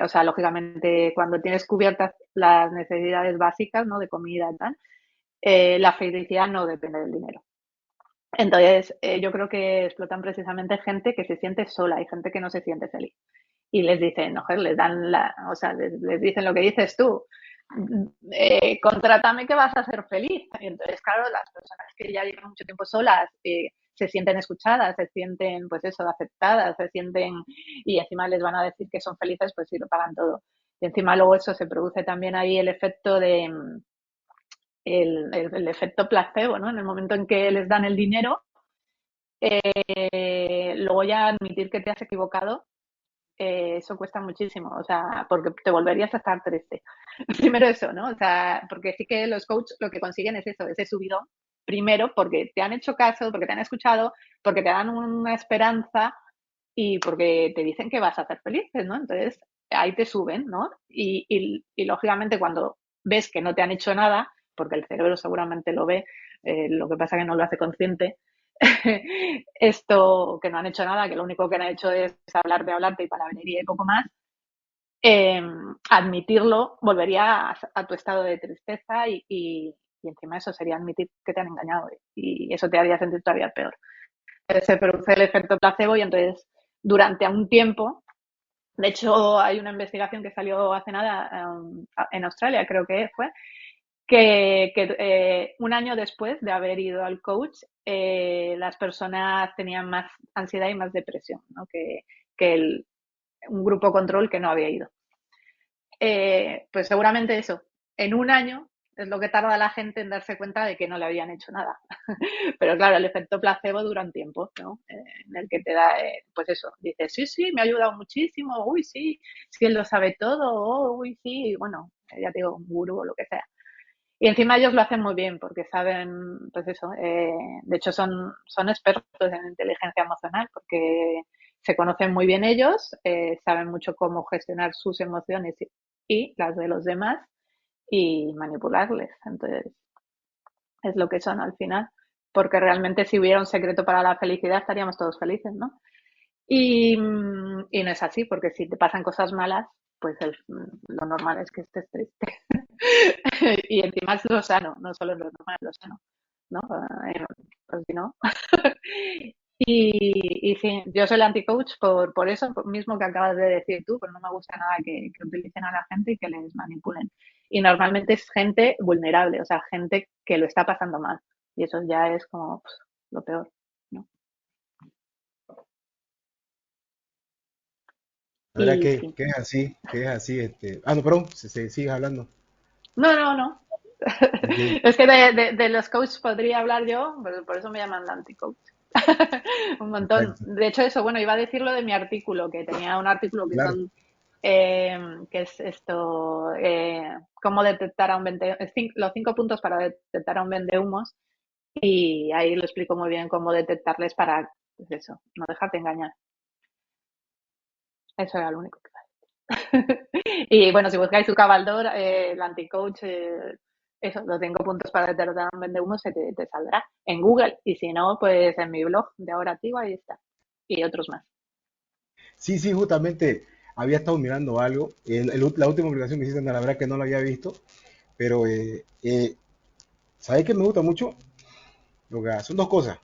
Speaker 4: o sea, lógicamente, cuando tienes cubiertas las necesidades básicas, ¿no? De comida y tal, la felicidad no depende del dinero. Entonces, yo creo que explotan precisamente gente que se siente sola y gente que no se siente feliz. Y les dicen, no, les dan o sea, les dicen lo que dices tú, contrátame que vas a ser feliz. Y entonces, claro, las personas que ya llevan mucho tiempo solas se sienten escuchadas, se sienten, pues eso, aceptadas, se sienten, y encima les van a decir que son felices, pues sí, lo pagan todo. Y encima luego eso se produce también ahí el efecto de, el efecto placebo, ¿no? En el momento en que les dan el dinero, luego ya admitir que te has equivocado, eso cuesta muchísimo, o sea, porque te volverías a estar triste. Primero eso, ¿no? O sea, porque sí que los coaches lo que consiguen es eso, ese subidón. Primero, porque te han hecho caso, porque te han escuchado, porque te dan una esperanza y porque te dicen que vas a ser felices, ¿no? Entonces, ahí te suben, ¿no? Y lógicamente cuando ves que no te han hecho nada, porque el cerebro seguramente lo ve, lo que pasa que no lo hace consciente, esto que no han hecho nada, que lo único que han hecho es hablarte y palabrería y poco más, admitirlo volvería a tu estado de tristeza y encima eso sería admitir que te han engañado y eso te haría sentir todavía peor. Se produce el efecto placebo y entonces durante un tiempo, de hecho hay una investigación que salió hace nada en Australia, creo que fue, que un año después de haber ido al coach, las personas tenían más ansiedad y más depresión, ¿no? que un grupo control que no había ido. Pues seguramente eso, en un año es lo que tarda la gente en darse cuenta de que no le habían hecho nada. Pero claro, el efecto placebo dura un tiempo, ¿no? En el que te da, pues eso, dices, sí, sí, me ha ayudado muchísimo, uy, sí, sí, él lo sabe todo, oh, uy, sí, bueno, ya te digo, un gurú o lo que sea. Y encima ellos lo hacen muy bien porque saben, pues eso, de hecho son expertos en inteligencia emocional porque se conocen muy bien ellos, saben mucho cómo gestionar sus emociones y las de los demás y manipularles. Entonces, es lo que son al final. Porque realmente si hubiera un secreto para la felicidad estaríamos todos felices, ¿no? Y no es así, porque si te pasan cosas malas, pues lo normal es que estés triste. Y encima es lo sano, no solo lo normal, lo sano, ¿no? Pues si no. Y sí, yo soy el anti-coach por eso mismo que acabas de decir tú, pero no me gusta nada que utilicen a la gente y que les manipulen. Y normalmente es gente vulnerable, o sea, gente que lo está pasando mal. Y eso ya es como lo peor, ¿no?
Speaker 5: La verdad
Speaker 4: Y sí.
Speaker 5: que es así, Ah, no, perdón, sigues hablando.
Speaker 4: No, no, no.
Speaker 5: Ok,
Speaker 4: Es que de los coaches podría hablar yo, pero por eso me llaman anti-coach. Un montón.
Speaker 5: exacto.
Speaker 4: De hecho, eso, bueno, iba a decir lo de mi artículo, que tenía un artículo que
Speaker 5: Claro.
Speaker 4: son que es esto, cómo detectar a un los 5 puntos para detectar a un vendehumos, y ahí lo explico muy bien cómo detectarles para, pues eso, no dejarte engañar. Eso era lo único que Y bueno, si buscáis su Cabaldor, el anti-coach, eso, los 5 puntos para detectar un humo te saldrá en Google. Y si no, pues en mi blog de Ahora Activo, ahí está. Y otros más.
Speaker 5: Sí, sí, justamente había estado mirando algo. La última publicación que hiciste, la verdad que no la había visto, pero ¿sabes qué me gusta mucho? Son dos cosas.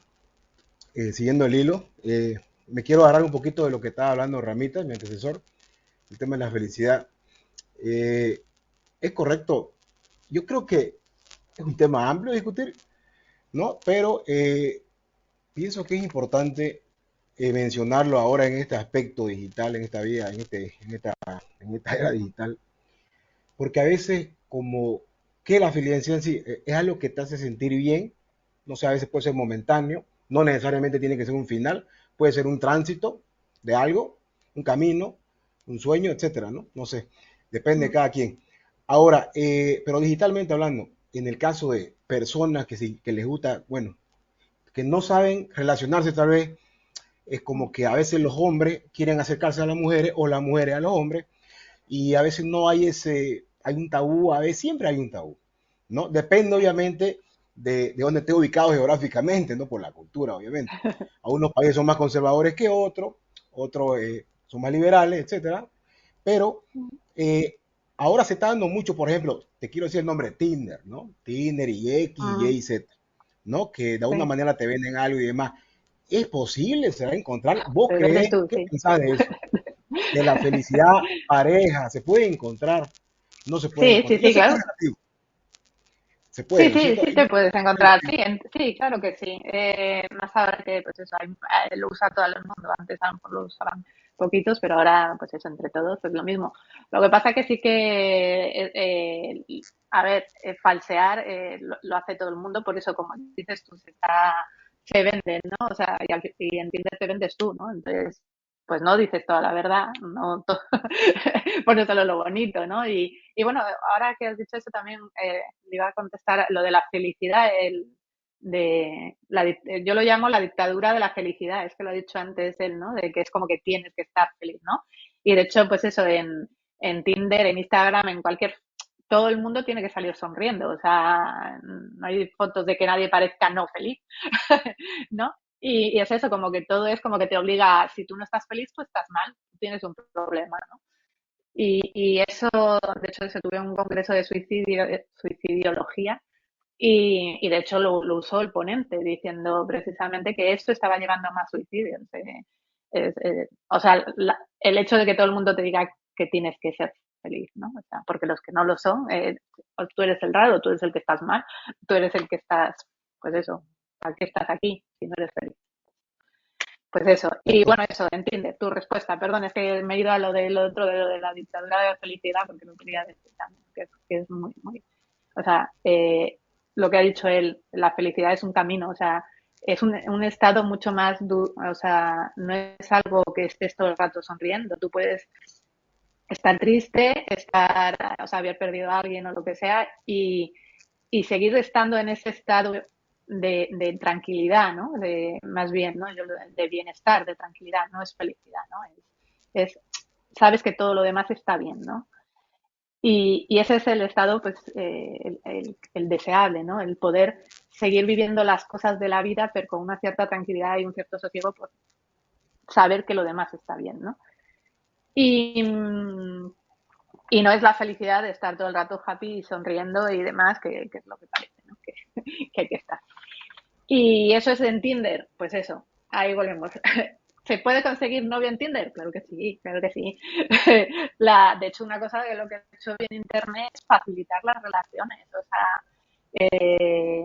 Speaker 5: Siguiendo el hilo, me quiero agarrar un poquito de lo que estaba hablando Ramita, mi antecesor, el tema de la felicidad. Eh, es correcto. Yo creo que es un tema amplio de discutir, ¿no? Pero pienso que es importante mencionarlo ahora en este aspecto digital, en esta vida, en esta era digital, porque a veces como que la felicidad en sí es algo que te hace sentir bien, no sé, a veces puede ser momentáneo, no necesariamente tiene que ser un final, puede ser un tránsito de algo, un camino, un sueño, etcétera, ¿no? No sé, depende de
Speaker 4: Mm.
Speaker 5: cada quien. Ahora, pero digitalmente hablando, en el caso de personas que, sí, que les gusta, bueno, que no saben relacionarse tal vez, es como que a veces los hombres quieren acercarse a las mujeres o las mujeres a los hombres y a veces no hay hay un tabú, a veces siempre hay un tabú, ¿no? Depende obviamente de dónde esté ubicado geográficamente, ¿no? Por la cultura, obviamente. Algunos países son más conservadores que otros son más liberales, etcétera. Pero eh, ahora se está dando mucho, por ejemplo, te quiero decir el nombre Tinder, ¿no? Tinder y X, Y
Speaker 4: Mm,
Speaker 5: y Z, ¿no? Que de alguna
Speaker 4: sí,
Speaker 5: manera te venden algo y demás. ¿Es posible? ¿Se va a encontrar? ¿Vos
Speaker 4: depende
Speaker 5: creés?
Speaker 4: tú,
Speaker 5: ¿Qué
Speaker 4: sí.
Speaker 5: pensás de eso? De la felicidad pareja, ¿se puede encontrar? No se puede
Speaker 4: Sí, sí,
Speaker 5: encontrar. Yo
Speaker 4: sí,
Speaker 5: sé que es
Speaker 4: claro.
Speaker 5: relativo, se puede,
Speaker 4: Sí,
Speaker 5: ¿no es
Speaker 4: sí,
Speaker 5: cierto?
Speaker 4: sí te puedes encontrar. Sí, sí, claro que sí. Más ahora que pues eso, lo usa todo el mundo. Antes a lo mejor lo usaban poquitos, pero ahora pues eso, entre todos es lo mismo. Lo que pasa que sí que, a ver, falsear lo hace todo el mundo, por eso como dices tú, se venden, ¿no? O sea, y en Tinder te vendes tú, ¿no? Entonces, pues no dices toda la verdad, no todo, pones solo lo bonito, ¿no? Y bueno, ahora que has dicho eso también, le iba a contestar lo de la felicidad, yo lo llamo la dictadura de la felicidad, es que lo ha dicho antes él, ¿no? De que es como que tienes que estar feliz, ¿no? Y de hecho, pues eso, en Tinder, en Instagram, en cualquier, todo el mundo tiene que salir sonriendo, o sea, no hay fotos de que nadie parezca no feliz, ¿no? Y es eso, como que todo es como que te obliga, si tú no estás feliz, pues estás mal, tienes un problema, ¿no? Y eso, de hecho, se tuve un congreso de suicidiología y de hecho lo usó el ponente diciendo precisamente que esto estaba llevando a más suicidios. O sea, el hecho de que todo el mundo te diga que tienes que ser feliz, ¿no? O sea, porque los que no lo son, tú eres el raro, tú eres el que estás mal, tú eres el que estás, pues eso, ¿para qué estás aquí si no eres feliz? Pues eso, y bueno, eso, entiende tu respuesta. Perdón, es que me he ido a lo del otro, de lo de la dictadura de la felicidad, porque lo quería decir también, que es muy, muy. O sea, lo que ha dicho él, la felicidad es un camino, o sea, es un estado mucho más, o sea, no es algo que estés todo el rato sonriendo. Tú puedes estar triste, o sea, haber perdido a alguien o lo que sea, y seguir estando en ese estado de tranquilidad, ¿no? Más bien, ¿no? De bienestar, de tranquilidad, no es felicidad, ¿no? Sabes que todo lo demás está bien, ¿no? Y ese es el estado, pues, el deseable, ¿no? El poder seguir viviendo las cosas de la vida, pero con una cierta tranquilidad y un cierto sosiego por saber que lo demás está bien, ¿no? Y, y no es la felicidad de estar todo el rato happy y sonriendo y demás, que es lo que parece, ¿no? Que hay que estar. Y eso es en Tinder, pues eso, ahí volvemos. ¿Se puede conseguir novio en Tinder? Claro que sí, claro que sí. De hecho, una cosa de lo que he hecho bien Internet es facilitar las relaciones. O sea, eh,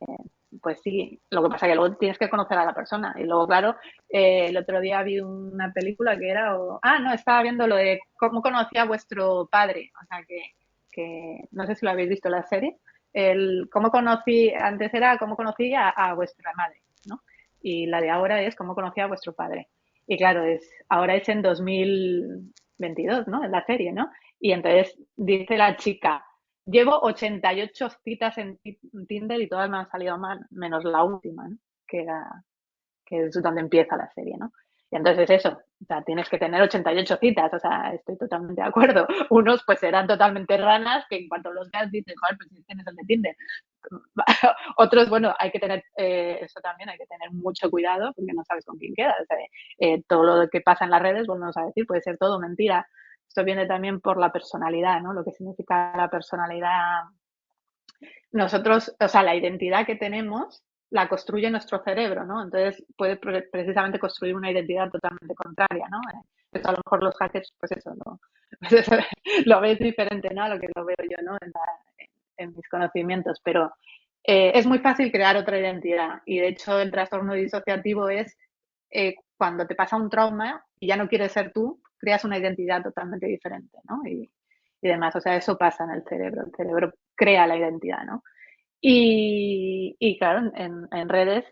Speaker 4: pues sí, lo que pasa es que luego tienes que conocer a la persona. Y luego, claro, el otro día vi una película que era, no, estaba viendo lo de cómo conocía a vuestro padre. O sea, que no sé si lo habéis visto la serie. Cómo conocí, antes era cómo conocí a vuestra madre, ¿no? Y la de ahora es cómo conocí a vuestro padre. Y claro, ahora es en 22, ¿no? En la serie, ¿no? Y entonces dice la chica, llevo 88 citas en Tinder y todas me han salido mal, menos la última, ¿no? Que es donde empieza la serie, ¿no? Y entonces eso, o sea, tienes que tener 88 citas, o sea, estoy totalmente de acuerdo. Unos pues serán totalmente ranas que en cuanto los veas dices, joder, pues si tienes el de Tinder. Otros, bueno, hay que tener, eso también, hay que tener mucho cuidado porque no sabes con quién quedas. O sea, todo lo que pasa en las redes, volvemos a decir, puede ser todo mentira. Esto viene también por la personalidad, ¿no? Lo que significa la personalidad. Nosotros, o sea, la identidad que tenemos la construye nuestro cerebro, ¿no? Entonces puede precisamente construir una identidad totalmente contraria, ¿no? Pues a lo mejor los hackers, pues eso, ¿no? Pues eso, lo ves diferente, ¿no? A lo que lo veo yo, ¿no? En mis conocimientos, pero es muy fácil crear otra identidad y de hecho el trastorno disociativo es cuando te pasa un trauma y ya no quieres ser tú, creas una identidad totalmente diferente, ¿no? Y demás, o sea, eso pasa en el cerebro crea la identidad, ¿no? Y claro, en redes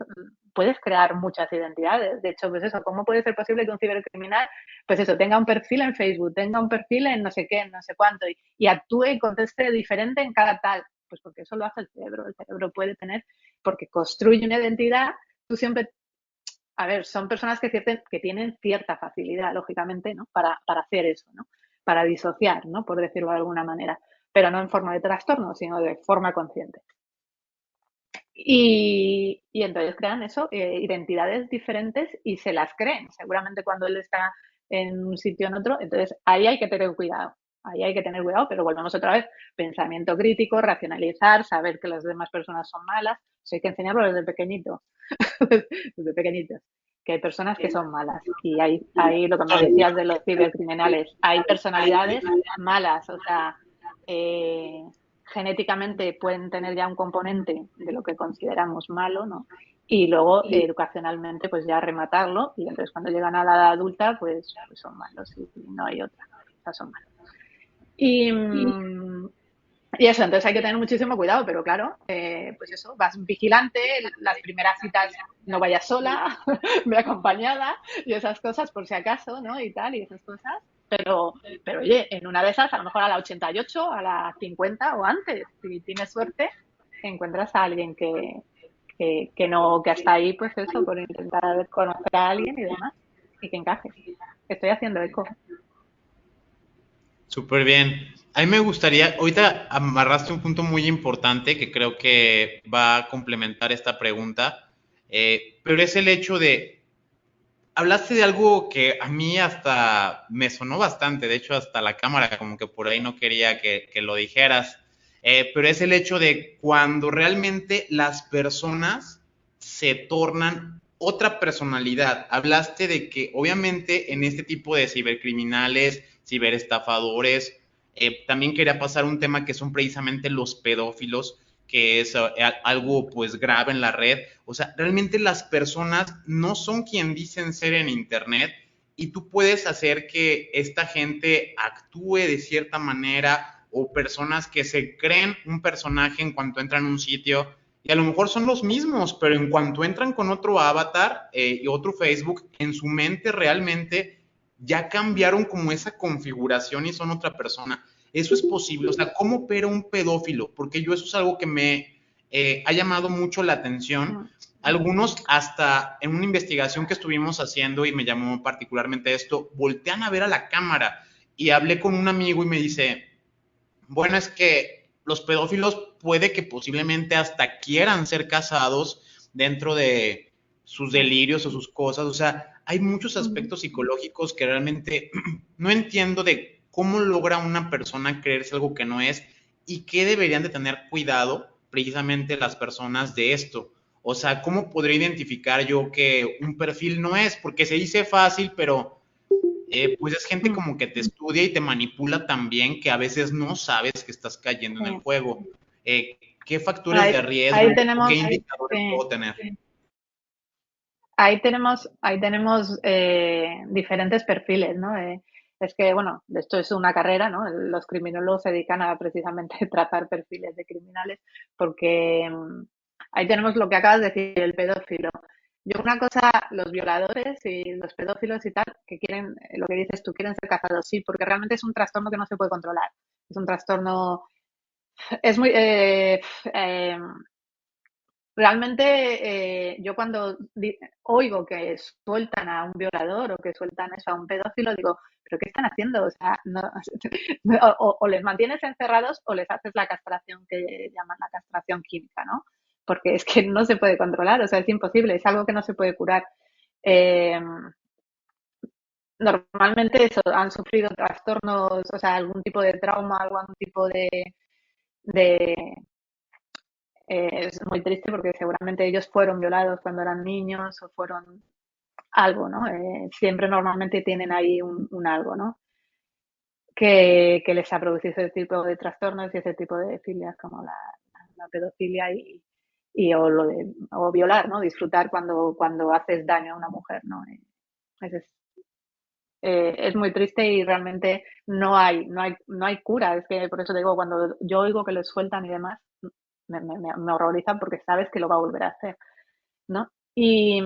Speaker 4: puedes crear muchas identidades. De hecho, pues eso, ¿cómo puede ser posible que un cibercriminal, pues eso, tenga un perfil en Facebook, tenga un perfil en no sé qué, en no sé cuánto, y actúe y conteste diferente en cada tal? Pues porque eso lo hace el cerebro. El cerebro puede tener, porque construye una identidad, tú siempre, a ver, son personas que tienen cierta facilidad, lógicamente, ¿no? Para hacer eso, ¿no? Para disociar, ¿no? Por decirlo de alguna manera, pero no en forma de trastorno, sino de forma consciente. Y entonces crean eso, identidades diferentes y se las creen. Seguramente cuando él está en un sitio o en otro, entonces ahí hay que tener cuidado. Ahí hay que tener cuidado, pero volvemos otra vez. Pensamiento crítico, racionalizar, saber que las demás personas son malas. Eso hay que enseñarlo desde pequeñito. Desde pequeñitos. Que hay personas que son malas. Y hay lo que me decías de los cibercriminales. Hay personalidades malas. O sea, genéticamente pueden tener ya un componente de lo que consideramos malo, ¿no? Y luego educacionalmente pues ya rematarlo y entonces cuando llegan a la edad adulta pues son malos y no hay otra, o sea, son malos. Y eso, entonces hay que tener muchísimo cuidado, pero claro, pues eso, vas vigilante, las primeras citas no vayas sola, ve acompañada y esas cosas por si acaso, ¿no? Y tal, y esas cosas. Pero oye, en una de esas, a lo mejor a la 88, a la 50 o antes, si tienes suerte, encuentras a alguien que no, que hasta ahí, pues eso, por intentar conocer a alguien y demás, y que encaje. Estoy haciendo eco.
Speaker 2: Súper bien. A mí me gustaría, ahorita amarraste un punto muy importante que creo que va a complementar esta pregunta, pero es el hecho de, hablaste de algo que a mí hasta me sonó bastante, de hecho hasta la cámara como que por ahí no quería que lo dijeras, pero es el hecho de cuando realmente las personas se tornan otra personalidad. Hablaste de que obviamente en este tipo de cibercriminales, ciberestafadores, también quería pasar un tema que son precisamente los pedófilos, que es algo pues grave en la red. O sea, realmente las personas no son quien dicen ser en internet y tú puedes hacer que esta gente actúe de cierta manera o personas que se creen un personaje en cuanto entran a un sitio y a lo mejor son los mismos, pero en cuanto entran con otro avatar y otro Facebook, en su mente realmente ya cambiaron como esa configuración y son otra persona. Eso es posible, o sea, ¿cómo opera un pedófilo? Porque yo eso es algo que me ha llamado mucho la atención. Algunos hasta en una investigación que estuvimos haciendo y me llamó particularmente esto, voltean a ver a la cámara y hablé con un amigo y me dice, bueno, es que los pedófilos puede que posiblemente hasta quieran ser casados dentro de sus delirios o sus cosas, o sea, hay muchos aspectos psicológicos que realmente no entiendo de cómo logra una persona creerse algo que no es y qué deberían de tener cuidado precisamente las personas de esto. O sea, ¿cómo podría identificar yo que un perfil no es? Porque se dice fácil, pero pues es gente como que te estudia y te manipula también que a veces no sabes que estás cayendo en el juego. ¿Qué factores de riesgo
Speaker 4: Ahí
Speaker 2: o qué
Speaker 4: tenemos,
Speaker 2: indicadores puedo tener?
Speaker 4: ahí tenemos diferentes perfiles, ¿no? Es que, bueno, esto es una carrera, ¿no? Los criminólogos se dedican a precisamente tratar perfiles de criminales porque ahí tenemos lo que acabas de decir, el pedófilo. Yo una cosa, los violadores y los pedófilos y tal, que quieren, lo que dices tú, quieren ser casados, sí, porque realmente es un trastorno que no se puede controlar. Es un trastorno, es muy, realmente yo cuando oigo que sueltan a un violador o que sueltan eso a un pedófilo, digo, ¿pero qué están haciendo? O sea, no, o les mantienes encerrados o les haces la castración que llaman la castración química, ¿no? Porque es que no se puede controlar, o sea, es imposible, es algo que no se puede curar. Eh, Normalmente eso, han sufrido trastornos, o sea, algún tipo de trauma, algún tipo de es muy triste porque seguramente ellos fueron violados cuando eran niños o fueron algo, ¿no? Siempre normalmente tienen ahí un algo, ¿no? Que les ha producido ese tipo de trastornos y ese tipo de filias como la pedofilia o lo de o violar, ¿no? Disfrutar cuando haces daño a una mujer, ¿no? Es muy triste y realmente no hay cura. Es que por eso digo, cuando yo oigo que les sueltan y demás, me horrorizan porque sabes que lo va a volver a hacer, ¿no? Y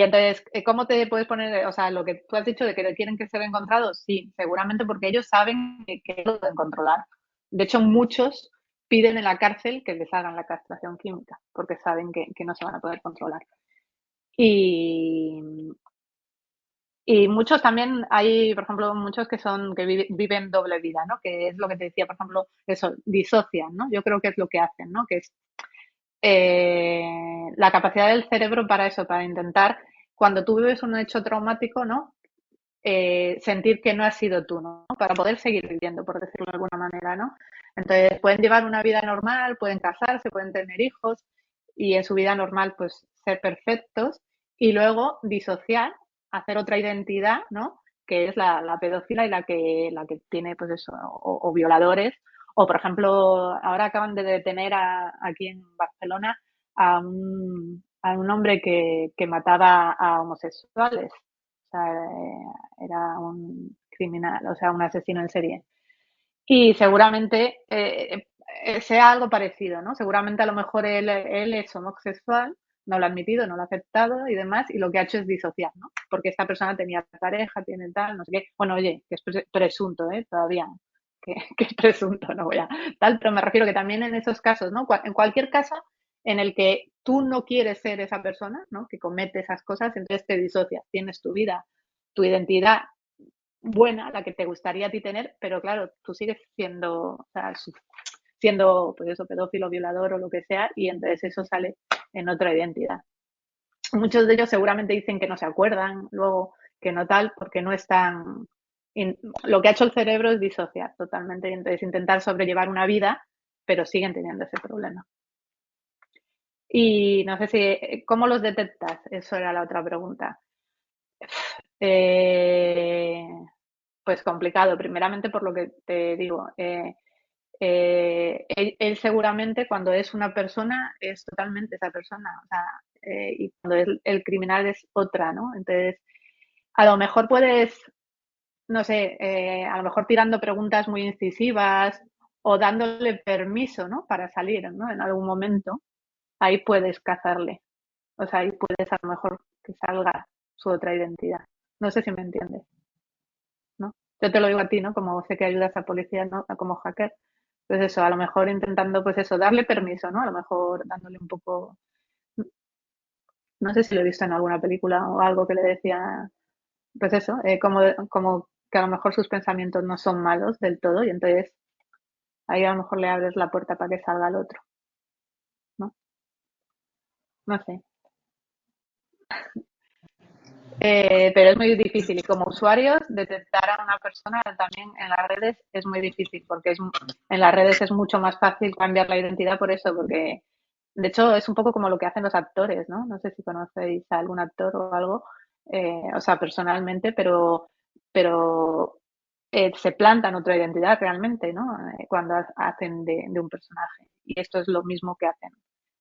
Speaker 4: entonces, ¿cómo te puedes poner, o sea, lo que tú has dicho de que quieren que se vea encontrado? Sí, seguramente porque ellos saben que lo pueden controlar. De hecho, muchos piden en la cárcel que les hagan la castración química porque saben que no se van a poder controlar. Y, y muchos también hay, por ejemplo, muchos que viven doble vida, ¿no? Que es lo que te decía, por ejemplo, eso, disocian, ¿no? Yo creo que es lo que hacen, ¿no? Que es la capacidad del cerebro para eso, para intentar, cuando tú vives un hecho traumático, ¿no? Sentir que no has sido tú, ¿no? Para poder seguir viviendo, por decirlo de alguna manera, ¿no? Entonces, pueden llevar una vida normal, pueden casarse, pueden tener hijos y en su vida normal, pues, ser perfectos y luego disociar, hacer otra identidad, ¿no? Que es la pedófila y la que tiene, pues eso, o violadores. O, por ejemplo, ahora acaban de detener aquí en Barcelona a un hombre que mataba a homosexuales. O sea, era un criminal, o sea, un asesino en serie. Y seguramente sea algo parecido, ¿no? Seguramente a lo mejor él es homosexual, no lo ha admitido, no lo ha aceptado y demás, y lo que ha hecho es disociar, ¿no? Porque esta persona tenía pareja, tiene tal, no sé qué. Bueno, oye, que es presunto, ¿eh? Todavía, que es presunto, no voy a tal, pero me refiero que también en esos casos, ¿no? En cualquier caso en el que tú no quieres ser esa persona, ¿no? Que comete esas cosas, entonces te disocias, tienes tu vida, tu identidad buena, la que te gustaría a ti tener, pero claro, tú sigues siendo, o sea, siendo, pues eso, pedófilo, violador o lo que sea, y entonces eso sale en otra identidad. Muchos de ellos seguramente dicen que no se acuerdan, luego que no tal, porque no están. Lo que ha hecho el cerebro es disociar totalmente, y entonces intentar sobrellevar una vida, pero siguen teniendo ese problema. Y no sé si, ¿cómo los detectas? Eso era la otra pregunta. Eh, pues complicado, primeramente por lo que te digo. Él seguramente cuando es una persona es totalmente esa persona, o sea, y cuando el criminal es otra, ¿no? Entonces, a lo mejor puedes, no sé, a lo mejor tirando preguntas muy incisivas o dándole permiso, ¿no? Para salir, ¿no? En algún momento, ahí puedes cazarle. O sea, ahí puedes a lo mejor que salga su otra identidad. No sé si me entiendes, ¿no? Yo te lo digo a ti, ¿no? Como sé que ayudas a policías, ¿no? Como hacker. Pues eso, a lo mejor intentando, pues eso, darle permiso, ¿no? A lo mejor dándole un poco, no sé si lo he visto en alguna película o algo que le decía, pues eso, como que a lo mejor sus pensamientos no son malos del todo y entonces ahí a lo mejor le abres la puerta para que salga el otro, ¿no? No sé. Pero es muy difícil y como usuarios detectar a una persona también en las redes es muy difícil porque en las redes es mucho más fácil cambiar la identidad por eso, porque de hecho es un poco como lo que hacen los actores, ¿no? No sé si conocéis a algún actor o algo, o sea, personalmente, pero se plantan otra identidad realmente, ¿no? Cuando hacen de un personaje. Y esto es lo mismo que hacen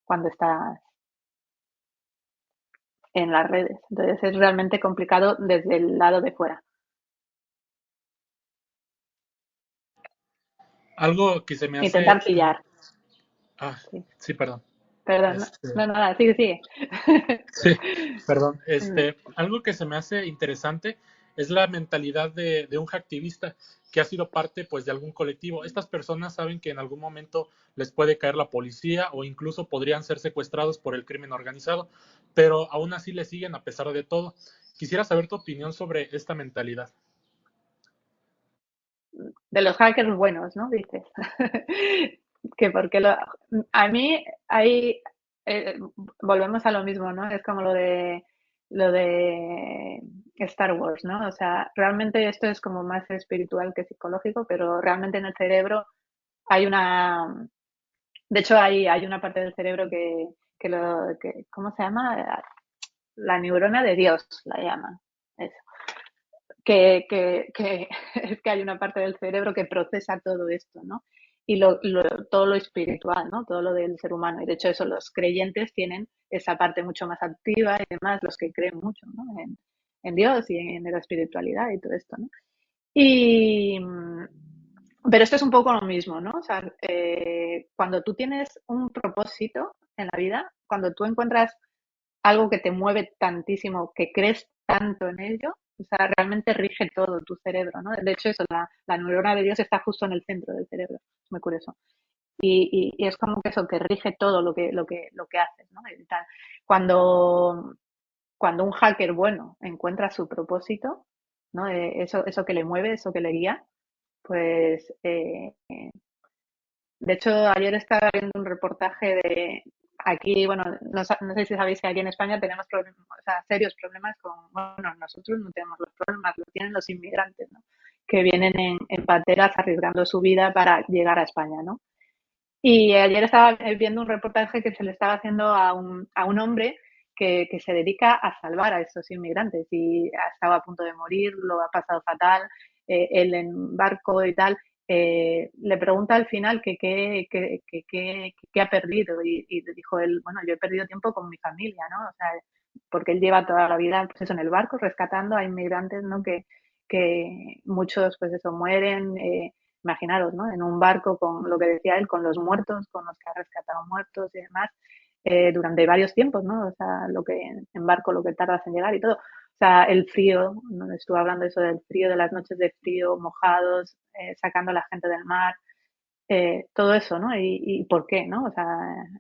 Speaker 4: cuando estás en las redes. Entonces es realmente complicado desde el lado de fuera.
Speaker 3: Algo que se me hace...
Speaker 4: Intentar pillar.
Speaker 3: Ah,
Speaker 4: Sí.
Speaker 3: sí, perdón.
Speaker 4: Perdón,
Speaker 3: Este,
Speaker 4: no, nada, sigue, sigue.
Speaker 3: sí, perdón. Algo que se me hace interesante es la mentalidad de un hacktivista que ha sido parte pues de algún colectivo. Estas personas saben que en algún momento les puede caer la policía o incluso podrían ser secuestrados por el crimen organizado, pero aún así le siguen a pesar de todo. Quisiera saber tu opinión sobre esta mentalidad.
Speaker 4: De los hackers buenos, ¿no? Dices. Que porque a mí hay volvemos a lo mismo, ¿no? Es como lo de Star Wars, ¿no? O sea, realmente esto es como más espiritual que psicológico, pero realmente en el cerebro hay de hecho hay una parte del cerebro que ¿cómo se llama? La neurona de Dios la llama. Eso. Que es que hay una parte del cerebro que procesa todo esto, ¿no? Y todo lo espiritual, ¿no? Todo lo del ser humano. Y de hecho eso, los creyentes tienen esa parte mucho más activa y demás, los que creen mucho, ¿no? En Dios y en la espiritualidad y todo esto, ¿no? Y, pero esto es un poco lo mismo, ¿no? O sea, cuando tú tienes un propósito en la vida, cuando tú encuentras algo que te mueve tantísimo, que crees tanto en ello, o sea, realmente rige todo tu cerebro, ¿no? De hecho, eso, la neurona de Dios está justo en el centro del cerebro, es muy curioso. Y es como que eso, que rige todo lo que haces, ¿no? Y tal. Cuando un hacker bueno encuentra su propósito, ¿no? Eso que le mueve, eso que le guía, pues de hecho, ayer estaba viendo un reportaje de aquí, bueno, no sé si sabéis que aquí en España tenemos problemas, o sea, serios problemas bueno, nosotros no tenemos los problemas, los tienen los inmigrantes, ¿no? Que vienen en pateras arriesgando su vida para llegar a España, ¿no? Y ayer estaba viendo un reportaje que se le estaba haciendo a un hombre que se dedica a salvar a estos inmigrantes y estaba a punto de morir, lo ha pasado fatal, él en barco y tal. Le pregunta al final que qué ha perdido y le dijo él, bueno, yo he perdido tiempo con mi familia, ¿no? O sea, porque él lleva toda la vida pues eso, en el barco rescatando a inmigrantes, ¿no? Que muchos pues eso mueren, imaginaros, ¿no? En un barco con lo que decía él, con los muertos, con los que ha rescatado muertos y demás, durante varios tiempos, ¿no? O sea, en barco lo que tardas en llegar y todo. O sea, el frío, ¿no? Estuve hablando de eso del frío, de las noches de frío, mojados, sacando a la gente del mar, todo eso, ¿no? Y por qué, ¿no? O sea,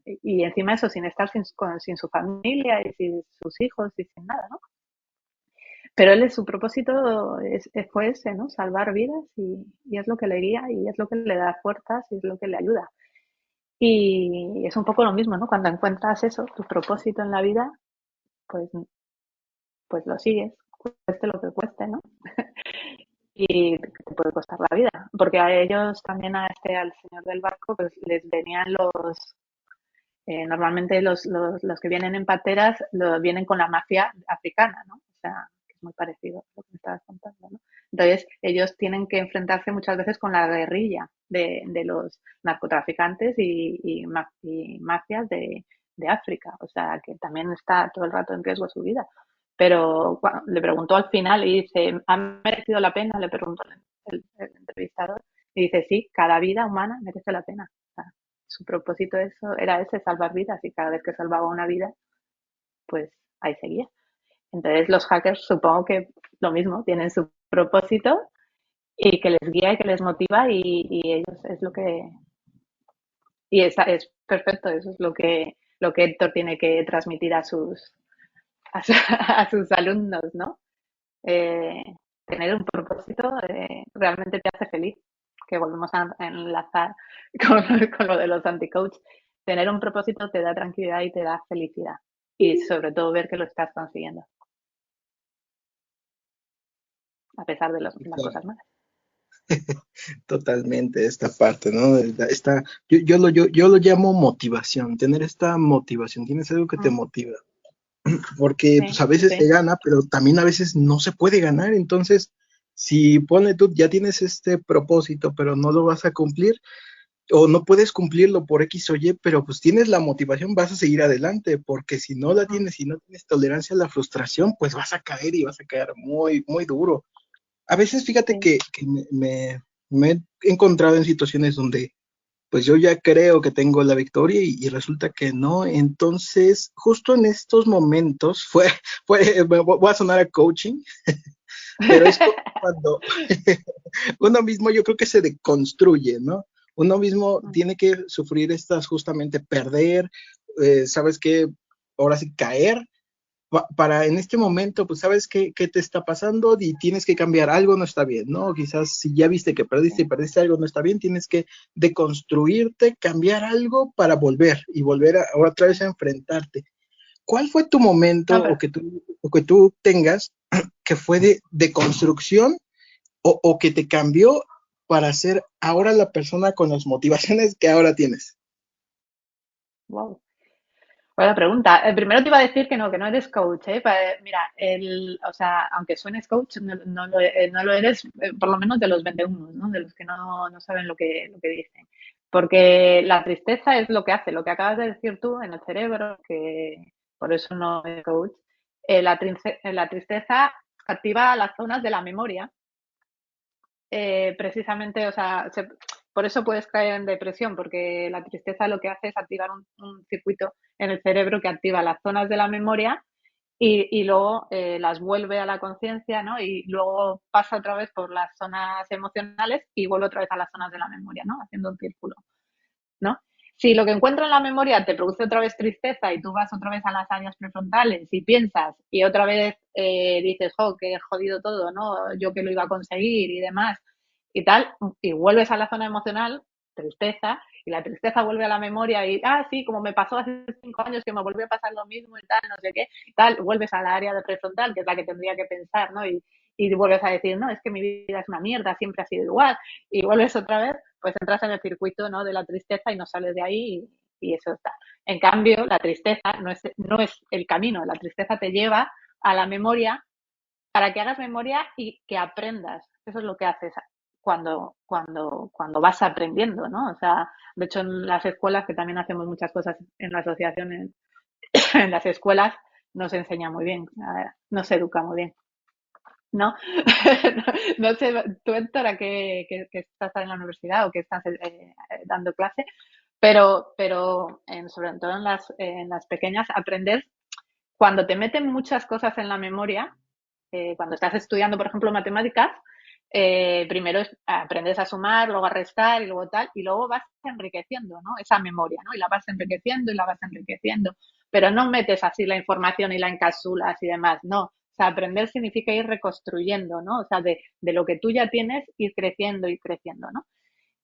Speaker 4: y encima eso sin estar sin su familia y sin sus hijos y sin nada, ¿no? Pero su propósito fue ese, ¿no? Salvar vidas y es lo que le guía y es lo que le da fuerzas y es lo que le ayuda. Y es un poco lo mismo, ¿no? Cuando encuentras eso, tu propósito en la vida, pues, pues lo sigues, cueste lo que cueste, ¿no? Y te puede costar la vida. Porque a ellos también, al señor del barco, pues les venían normalmente los que vienen en pateras vienen con la mafia africana, ¿no? O sea, que es muy parecido a lo que me estabas contando, ¿no? Entonces, ellos tienen que enfrentarse muchas veces con la guerrilla de los narcotraficantes y mafias de África. O sea, que también está todo el rato en riesgo su vida. Pero le preguntó al final y dice, ¿ha merecido la pena? Le preguntó el entrevistador. Y dice, sí, cada vida humana merece la pena. O sea, su propósito era ese, salvar vidas, y cada vez que salvaba una vida, pues ahí seguía. Entonces los hackers supongo que lo mismo, tienen su propósito y que les guía y que les motiva y ellos es lo que... Y es perfecto, eso es lo que Héctor tiene que transmitir a sus alumnos, ¿no? Eh, Tener un propósito realmente te hace feliz, que volvemos a enlazar con lo de los anti-coach. Tener un propósito te da tranquilidad y te da felicidad. Y sobre todo ver que lo estás consiguiendo, a pesar de las cosas malas.
Speaker 6: Totalmente esta parte, ¿no? Yo lo llamo motivación, tener esta motivación, tienes algo que te motiva, porque pues
Speaker 4: Sí,
Speaker 6: a veces
Speaker 4: sí.
Speaker 6: se gana, pero también a veces no se puede ganar, entonces si pone tú ya tienes este propósito, pero no lo vas a cumplir, o no puedes cumplirlo por X o Y, pero pues tienes la motivación, vas a seguir adelante, porque si no la tienes, si no tienes tolerancia a la frustración, pues vas a caer y vas a caer muy, muy duro. A veces fíjate
Speaker 4: Sí.
Speaker 6: que me he encontrado en situaciones donde pues yo ya creo que tengo la victoria y resulta que no. Entonces, justo en estos momentos voy a sonar a coaching, pero es cuando uno mismo yo creo que se deconstruye, ¿no? Uno mismo tiene que sufrir estas, justamente perder, ¿sabes qué? Ahora sí, caer, para en este momento, pues sabes qué te está pasando y tienes que cambiar, algo no está bien, ¿no? Quizás si ya viste que perdiste y perdiste algo no está bien, tienes que deconstruirte, cambiar algo para volver y volver ahora otra vez a enfrentarte. ¿Cuál fue tu momento
Speaker 4: No, pero
Speaker 6: o que tú tengas que fue de construcción o que te cambió para ser ahora la persona con las motivaciones que ahora tienes?
Speaker 4: wow. Buena pregunta. Primero te iba a decir que no eres coach, ¿eh? Mira, o sea, aunque suenes coach, no lo eres, por lo menos de los 21, ¿no? De los que no saben lo que dicen. Porque la tristeza es lo que hace, lo que acabas de decir tú en el cerebro, que por eso no es coach. La tristeza activa las zonas de la memoria, precisamente, o sea, por eso puedes caer en depresión, porque la tristeza lo que hace es activar un circuito en el cerebro que activa las zonas de la memoria y luego las vuelve a la conciencia, ¿no? Y luego pasa otra vez por las zonas emocionales y vuelve otra vez a las zonas de la memoria, ¿no? Haciendo un círculo, ¿no? Si lo que encuentro en la memoria te produce otra vez tristeza y tú vas otra vez a las áreas prefrontales y piensas y otra vez dices, jo, que he jodido todo, ¿no? Yo que lo iba a conseguir y demás y tal, y vuelves a la zona emocional, tristeza, y la tristeza vuelve a la memoria y, sí, como me pasó hace 5 años que me volvió a pasar lo mismo y tal, no sé qué, y tal, vuelves a la área de prefrontal, que es la que tendría que pensar, ¿no? Y vuelves a decir, no, es que mi vida es una mierda, siempre ha sido igual, y vuelves otra vez, pues entras en el circuito, ¿no? De la tristeza y no sales de ahí y eso está. En cambio, la tristeza no es el camino, la tristeza te lleva a la memoria para que hagas memoria y que aprendas. Eso es lo que haces cuando vas aprendiendo, ¿no? O sea, de hecho en las escuelas, que también hacemos muchas cosas en la asociación, en las escuelas no se enseña muy bien, no se educa muy bien, ¿no? No sé, tú, Héctor, que estás en la universidad o que estás dando clase, pero sobre todo en las pequeñas, aprender cuando te meten muchas cosas en la memoria, cuando estás estudiando, por ejemplo, matemáticas, primero aprendes a sumar, luego a restar y luego tal, y luego vas enriqueciendo, ¿no? Esa memoria, ¿no? Y la vas enriqueciendo y la vas enriqueciendo, pero no metes así la información y la encapsulas y demás, no. O sea, aprender significa ir reconstruyendo, ¿no? O sea, de lo que tú ya tienes, ir creciendo, ¿no?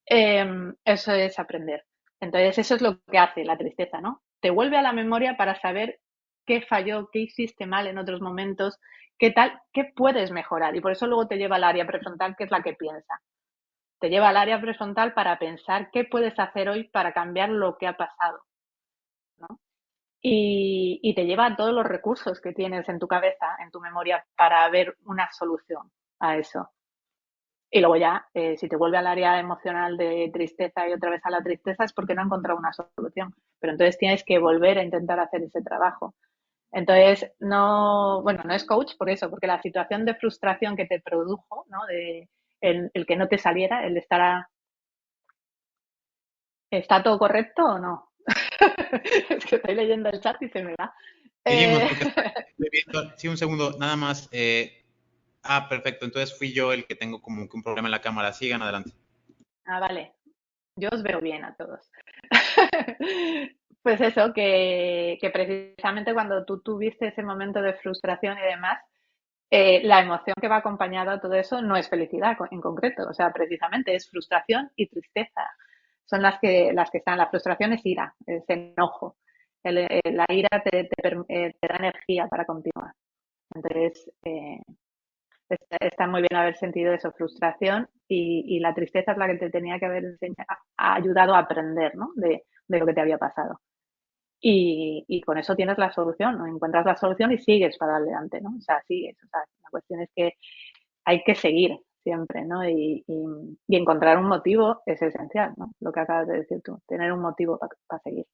Speaker 4: Eso es aprender. Entonces, eso es lo que hace la tristeza, ¿no? Te vuelve a la memoria para saber qué falló, qué hiciste mal en otros momentos, qué tal, qué puedes mejorar. Y por eso luego te lleva al área prefrontal, que es la que piensa. Te lleva al área prefrontal para pensar qué puedes hacer hoy para cambiar lo que ha pasado, ¿no? Y te lleva a todos los recursos que tienes en tu cabeza, en tu memoria, para ver una solución a eso. Y luego ya, si te vuelve al área emocional de tristeza y otra vez a la tristeza, es porque no ha encontrado una solución. Pero entonces tienes que volver a intentar hacer ese trabajo. Entonces, no es coach por eso, porque la situación de frustración que te produjo, ¿no? De el que no te saliera, ¿está todo correcto o no? Es que estoy leyendo el chat y se me va.
Speaker 2: Seguimos
Speaker 4: Eh,
Speaker 2: porque estoy viendo, sí, un segundo, nada más. Perfecto, entonces fui yo el que tengo como que un problema en la cámara. Sigan adelante.
Speaker 4: vale. Yo os veo bien a todos. Pues eso, que precisamente cuando tú tuviste ese momento de frustración y demás, la emoción que va acompañada a todo eso no es felicidad en concreto, o sea, precisamente es frustración y tristeza. Son las que están. La frustración es ira, es enojo. La ira te da energía para continuar. Entonces, está muy bien haber sentido eso, frustración, y la tristeza es la que te tenía que haber ayudado a aprender, ¿no? De lo que te había pasado. Y con eso tienes la solución, ¿no? Encuentras la solución y sigues para adelante, ¿no? O sea, sigues. O sea, la cuestión es que hay que seguir siempre, ¿no? Y encontrar un motivo es esencial, ¿no? Lo que acabas de decir tú, tener un motivo para seguir.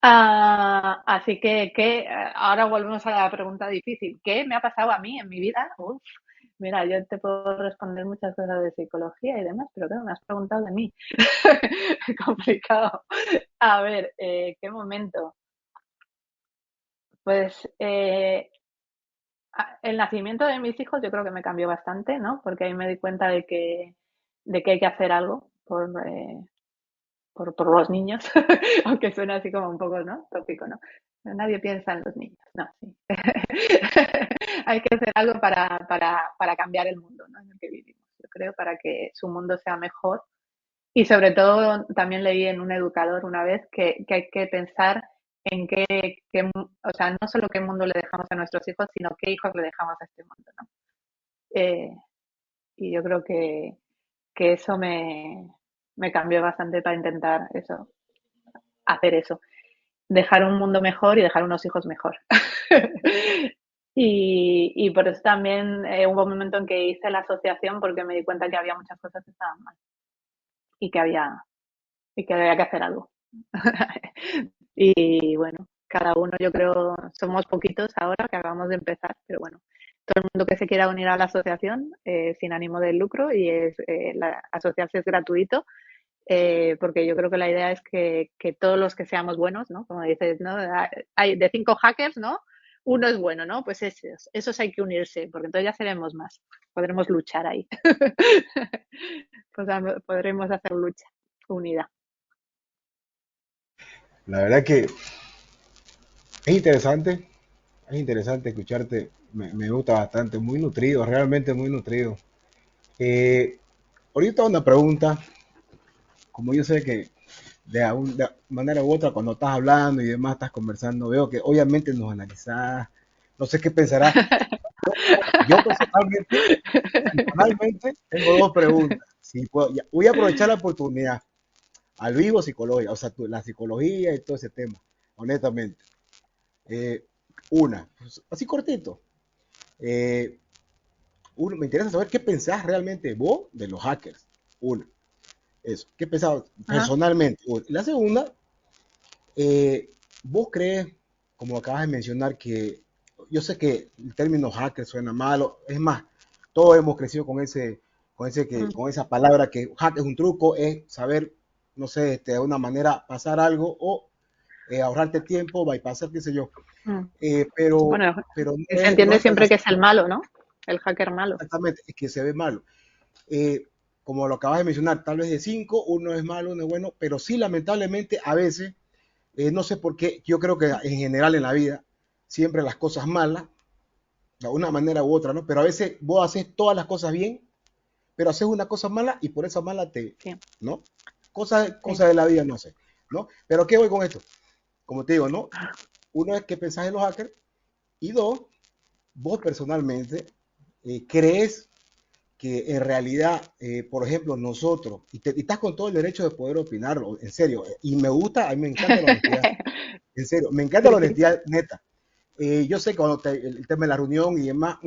Speaker 4: Así que ahora volvemos a la pregunta difícil. ¿Qué me ha pasado a mí en mi vida? Uf, Mira, yo te puedo responder muchas cosas de psicología y demás, pero claro, me has preguntado de mí. Complicado. A ver, ¿qué momento? Pues el nacimiento de mis hijos yo creo que me cambió bastante, ¿no? Porque ahí me di cuenta de que hay que hacer algo por los niños, aunque suena así como un poco, ¿no? Tópico, ¿no? Nadie piensa en los niños, no, sí. Hay que hacer algo para cambiar el mundo, ¿no? En el que vivimos, yo creo, para que su mundo sea mejor. Y sobre todo, también leí en un educador una vez que hay que pensar en o sea, no solo qué mundo le dejamos a nuestros hijos, sino qué hijos le dejamos a este mundo, ¿no? Eh, y yo creo que eso me cambió bastante para intentar eso, hacer eso, dejar un mundo mejor y dejar unos hijos mejor. Y por eso también hubo un momento en que hice la asociación porque me di cuenta que había muchas cosas que estaban mal y que había que hacer algo. Y bueno, cada uno, yo creo, somos poquitos ahora que acabamos de empezar, pero bueno, todo el mundo que se quiera unir a la asociación sin ánimo de lucro y asociarse es gratuito, porque yo creo que la idea es que todos los que seamos buenos, ¿no? Como dices, ¿no? Hay de 5 hackers, ¿no? Uno es bueno, ¿no? Pues esos hay que unirse, porque entonces ya seremos más, podremos luchar ahí. Pues podremos hacer lucha unida.
Speaker 5: La verdad que es interesante escucharte, me gusta bastante, muy nutrido, realmente muy nutrido. Eh, Ahorita una pregunta, como yo sé que de manera u otra cuando estás hablando y demás, estás conversando, veo que obviamente nos analizás, no sé qué pensarás. Yo personalmente tengo dos preguntas. Si voy a aprovechar la oportunidad al vivo psicología, o sea, la psicología y todo ese tema, honestamente. Eh, una, pues, así cortito. Eh, me interesa saber qué pensás realmente vos de los hackers. Una, eso. ¿Qué pensás
Speaker 4: Ajá.
Speaker 5: personalmente? La segunda, eh, vos crees, como acabas de mencionar, que yo sé que el término hacker suena malo, es más, todos hemos crecido con esa palabra que hack es un truco, es saber, no sé, de una manera pasar algo o ahorrarte tiempo, bypassar, qué sé yo.
Speaker 4: Mm.
Speaker 5: Eh, pero,
Speaker 4: Bueno,
Speaker 5: pero
Speaker 4: se
Speaker 5: no
Speaker 4: entiende
Speaker 5: es tan
Speaker 4: siempre
Speaker 5: así,
Speaker 4: que es el malo, ¿no? El hacker malo.
Speaker 5: exactamente, es que se ve malo. Eh, Como lo acabas de mencionar, tal vez de cinco, uno es malo, uno es bueno, pero sí, lamentablemente, a veces, no sé por qué, yo creo que en general en la vida, siempre las cosas malas, de una manera u otra, ¿no? Pero a veces vos haces todas las cosas bien, pero haces una cosa mala y por esa mala
Speaker 4: Sí,
Speaker 5: ¿no?
Speaker 4: sí.
Speaker 5: Cosas de la vida, no sé, ¿no? Pero ¿qué voy con esto? Como te digo, ¿no? Uno es que pensás en los hackers y dos, vos personalmente crees que en realidad, por ejemplo, nosotros, y estás con todo el derecho de poder opinarlo, en serio, y me gusta, a mí me encanta la honestidad, en serio, me encanta la
Speaker 4: Sí.
Speaker 5: honestidad neta. Yo sé que cuando el tema de la reunión y demás,